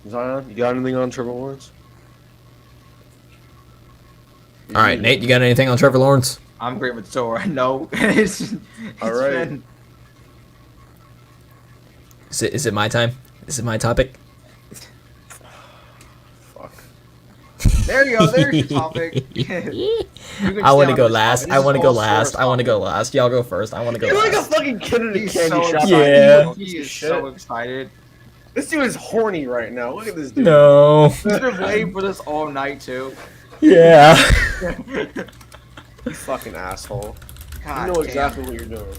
Zion, you got anything on Trevor Lawrence? All right, Nate, you got anything on Trevor Lawrence? I'm great with Sora. No. It's All right. been- Is it my time? Is it my topic? Fuck. There you go. There's your topic. You can I want to stay go on this last. topic. I This want to is go all last. Sora's I want to go topic. last. Y'all go first. I want to go You're like a last. fucking kid in a He's candy so shop. excited. Yeah. He is Shit. so excited. This dude is horny right now. Look at this dude. No. He's been waiting for this all night too. Yeah. You fucking asshole. God You know damn. exactly what you're doing.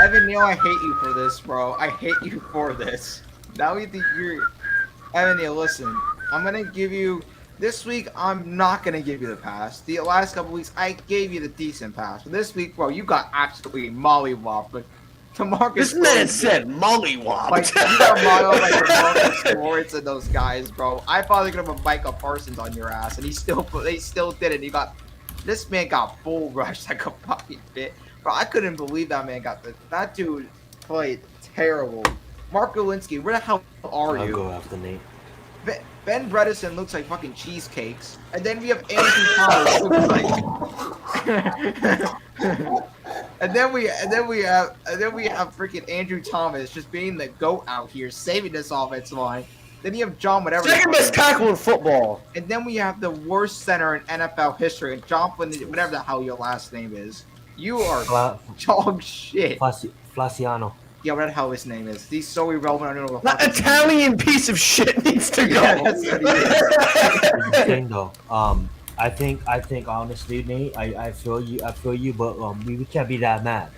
Evan Neal, I hate you for this, bro. I hate you for this. Now you think you're Evan Neal, listen. I'm gonna give you this week. I'm not gonna give you the pass. The last couple weeks, I gave you the decent pass. But this week, bro, you got absolutely mollywopped. But Demarcus, This man said mollywop. like you got mollywhopped like Demarcus Lawrence and those guys, bro. I thought they were gonna put Micah Parsons on your ass, and they still did it. This man got bull rushed like a fucking bit. Bro, I couldn't believe that man got that dude played terrible. Mark Golinsky, where the hell are I'll you? go after Nate. Ben Bredesen looks like fucking cheesecakes, and then we have Andrew Thomas who looks like, and then we have freaking Andrew Thomas just being the goat out here saving this offensive line. Then you have John whatever. Second best tackle in football. And then we have the worst center in NFL history, John Flynn, whatever the hell your last name is. You are dog shit. Flaciano. Yeah, whatever the hell his name is. He's so irrelevant. I don't know what the That fuck his name is. Italian piece of shit needs to go. Yeah, that's what he is. Here's the thing, though. I think honestly, Nate, I feel you, but we can't be that mad.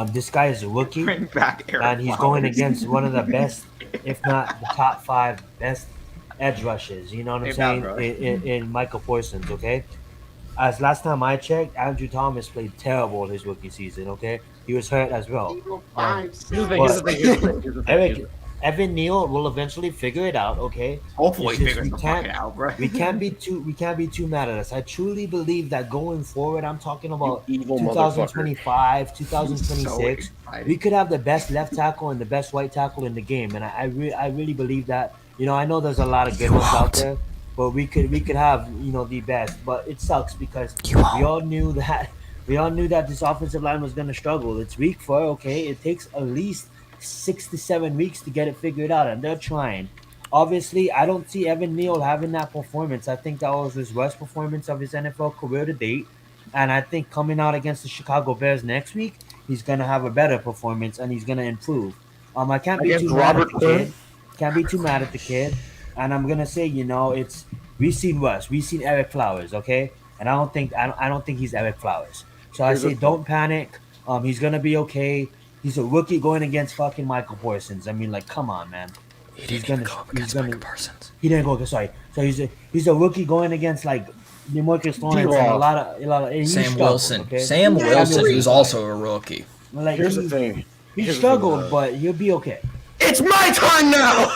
This guy is a rookie, Bring back Eric and he's Flowers. going against one of the best, if not the top 5 best edge rushes. You know what I'm Hey, saying? bad rush. In Michael Parsons, okay. As last time I checked, Andrew Thomas played terrible his rookie season. Okay, he was hurt as well. Here's the thing. Evan Neal will eventually figure it out. Okay, Hopefully, It's just figures the fucking out, bro. we can't be too mad at us. I truly believe that going forward, I'm talking about You evil motherfucker. 2025, 2026. We could have the best left tackle and the best right tackle in the game, and I really believe that. You know, I know there's a lot of good ones out there, but we could have the best. But it sucks because we all knew that this offensive line was going to struggle. It's week 4. Okay, it takes at least 6 to 7 weeks to get it figured out, and they're trying. Obviously, I don't see Evan Neal having that performance. I think that was his worst performance of his NFL career to date. And I think coming out against the Chicago Bears next week, he's going to have a better performance and he's going to improve. I can't be Against too mad at Robert the Quinn? kid. Can't be too mad at the kid. And I'm going to say, we've seen worse. We've seen Eric Flowers, okay? And I don't think he's Eric Flowers. So I say don't panic. He's going to be okay. He's a rookie going against fucking Michael Parsons. I mean, like, come on, man. He didn't go. Sorry. So he's a rookie going against like DeMarcus Lawrence and a lot of. And he Sam struggled, Wilson. okay? Sam Wilson, who's also a rookie. Like, Here's the thing. He Here's the struggled, thing, but he'll be okay. It's my turn now.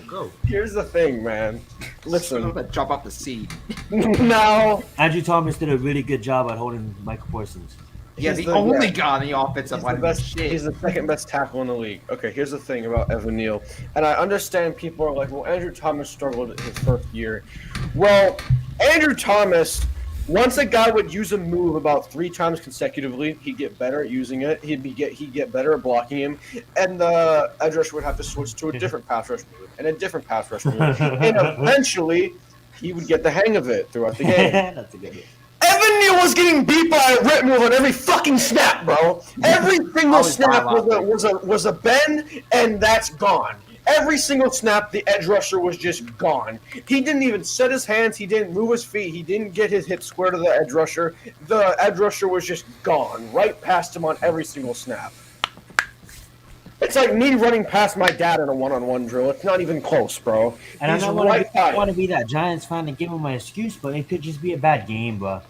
Go. Here's the thing, man. I'm Listen, gonna jump off the seat. now Andrew Thomas did a really good job at holding Michael Parsons. Yeah, He's the the- only yeah. guy on the offensive he's line. the best. Shit. He's the second best tackle in the league. Okay, here's the thing about Evan Neal, and I understand people are like, "Well, Andrew Thomas struggled his first year." Well, Andrew Thomas, once a guy would use a move about 3 times consecutively, he'd get better at using it. He'd get better at blocking him, and the edge rusher would have to switch to a different pass rush move and a different pass rush move, and eventually he would get the hang of it throughout the game. That's a good one. Evan Neal was getting beat by a rip move on every fucking snap, bro. Every single snap was a bend, and that's gone. Every single snap, the edge rusher was just gone. He didn't even set his hands. He didn't move his feet. He didn't get his hips square to the edge rusher. The edge rusher was just gone, right past him on every single snap. It's like me running past my dad in a one-on-one drill. It's not even close, bro. And He's I don't want to be that Giants fan and give him my excuse, but it could just be a bad game, bro.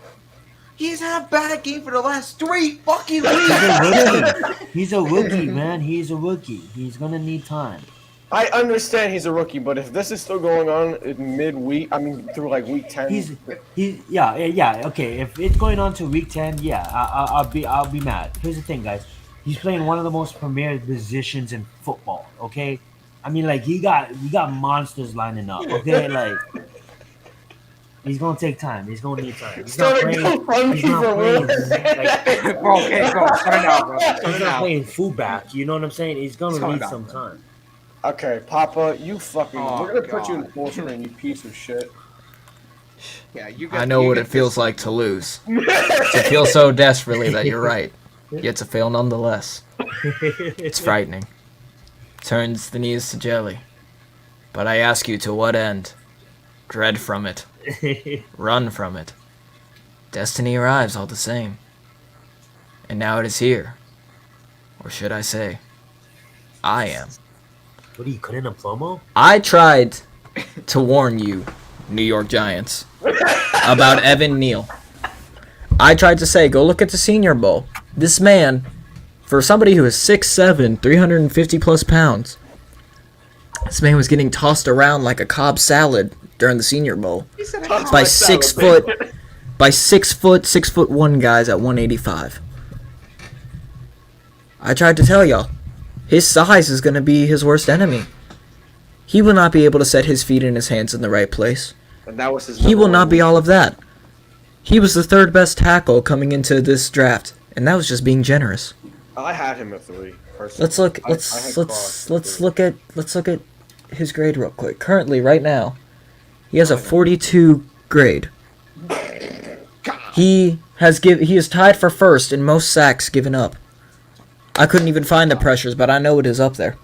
He's had a bad game for the last 3 fucking weeks. He's a rookie, man. He's a rookie. He's gonna need time. I understand he's a rookie, but if this is still going on in midweek, I mean through like week 10, yeah. Okay, if it's going on to week 10, yeah, I'll be mad. Here's the thing, guys. He's playing one of the most premier positions in football. Okay, I mean like we got monsters lining up. Okay, like he's gonna take time. He's gonna need time. He's not playing. He's not playing. Okay, go. Start it out, bro. He's not playing fullback. You know what I'm saying? He's gonna need some time. Okay, Papa, you fucking. We're gonna put you in full screen, you piece of shit. Yeah, I know what it feels like to lose. To feel so desperately that you're right, yet to fail nonetheless. It's frightening. Turns the knees to jelly. But I ask you, to what end? Dread from it. Run from it. Destiny arrives all the same. And now it is here. Or should I say, I am. What are you cutting a promo? I tried to warn you, New York Giants, about Evan Neal. I tried to say, go look at the Senior Bowl. This man, for somebody who is 6'7", 350 plus pounds, this man was getting tossed around like a Cobb salad during the Senior Bowl by 6 foot, 6'1" guys at 185. I tried to tell y'all. His size is going to be his worst enemy. He will not be able to set his feet and his hands in the right place. And that was his. He will not be all of that. He was the third best tackle coming into this draft, and that was just being generous. I had him at 3. Personally. Let's look at his grade real quick. Currently, right now, he has a 42 grade. He is tied for first in most sacks given up. I couldn't even find the pressures, but I know it is up there.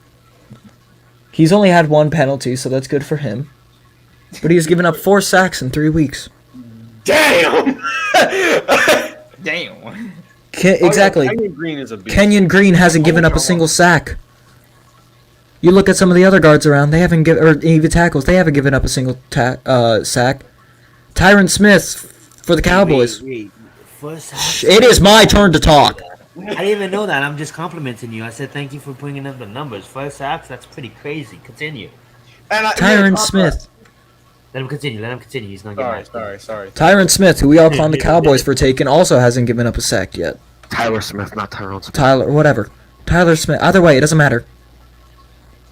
He's only had 1 penalty, so that's good for him. But he has given up 4 sacks in 3 weeks. Damn! Damn. Exactly. Kenyon Green is a beast. Kenyon Green hasn't given up a single sack. You look at some of the other guards around, they haven't given, or even tackles, they haven't given up a single sack. Tyron Smith for the Cowboys. Wait. It is my turn to talk. I didn't even know that. I'm just complimenting you. I said thank you for bringing up the numbers. 5 sacks, that's pretty crazy. Continue. Tyron Smith. Let him continue. He's going to get mad. Sorry. Tyron Smith, who we all clown the Cowboys for taking, also hasn't given up a sack yet. Tyler Smith, not Tyrone Smith. Tyler Smith. Either way, it doesn't matter.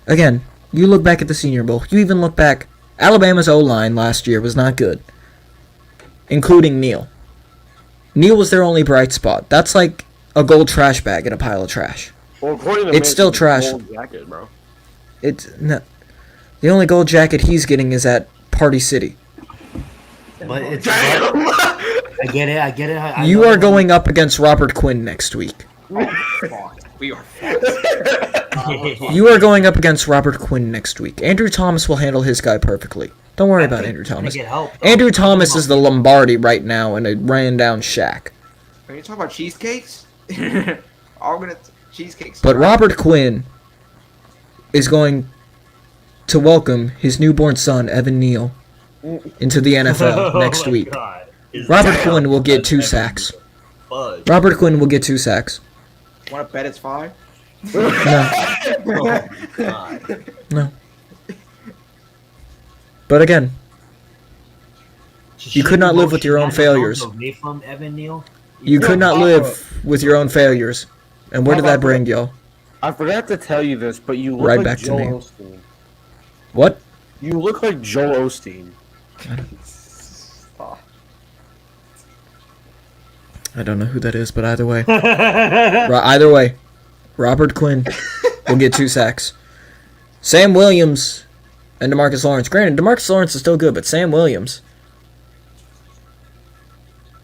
Again, you look back at the Senior Bowl. You even look back. Alabama's O-line last year was not good. Including Neal. Neal was their only bright spot. That's like a gold trash bag in a pile of trash. Well, it's still trash. Gold jacket, bro. The only gold jacket he's getting is at Party City. But it's I get it. You are going up against Robert Quinn next week. We are fucked. You are going up against Robert Quinn next week. Andrew Thomas will handle his guy perfectly. Don't worry about Andrew Thomas. Andrew Thomas is the Lombardi right now in a ran down shack. Are you talking about cheesecakes? Cheesecakes. But Robert Quinn is going to welcome his newborn son, Evan Neal, into the NFL next week. Robert Quinn will get 2 sacks. Robert Quinn will get 2 sacks. Want to bet it's 5? No. But again, you could not live with your own failures. You could not live with your own failures. And where did that bring y'all? I forgot to tell you this, but you look Right like back to Joel me. Osteen. What? You look like Joel Osteen. I don't know who that is, but either way. Robert Quinn will get 2 sacks. Sam Williams and DeMarcus Lawrence. Granted, DeMarcus Lawrence is still good, but Sam Williams,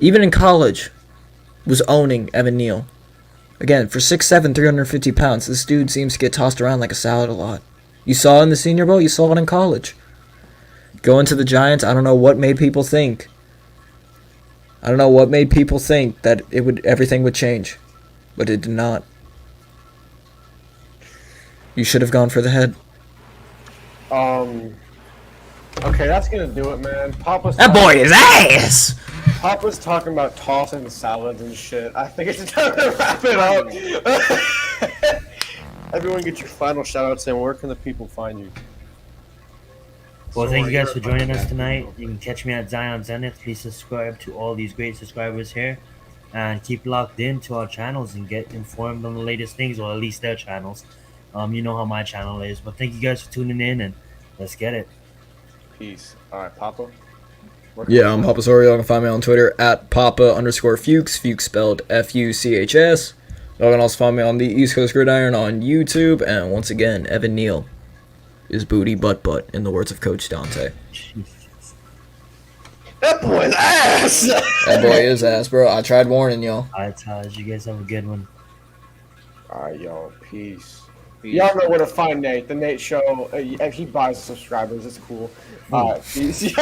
even in college, was owning Evan Neal. Again, for 6'7", 350 pounds, this dude seems to get tossed around like a salad a lot. You saw it in the Senior Bowl, you saw it in college. Going to the Giants, I don't know what made people think. That everything would change. But it did not. You should have gone for the head. Okay, that's gonna do it, man. That boy is ass! Papa's talking about tossing the salads and shit. I think it's time to wrap it up. Everyone get your final shout-outs in. Where can the people find you? Well, thank you guys for joining us tonight. You can catch me at Zion Zenith. Please subscribe to all these great subscribers here. And keep locked in to our channels and get informed on the latest things, or at least their channels. You know how my channel is. But thank you guys for tuning in, and let's get it. Peace. All right, Papa. Yeah, I'm Papa Sora. You can find me on Twitter at Papa_Fuchs. Fuchs spelled Fuchs. You can also find me on the East Coast Gridiron on YouTube. And once again, Evan Neal is booty butt, in the words of Coach Dante. That boy's ass! That boy is ass, bro. I tried warning y'all. Alright, Taj, you guys have a good one. All right, y'all. Peace. Y'all know where to find Nate. The Nate Show. He buys subscribers. It's cool. All right, peace.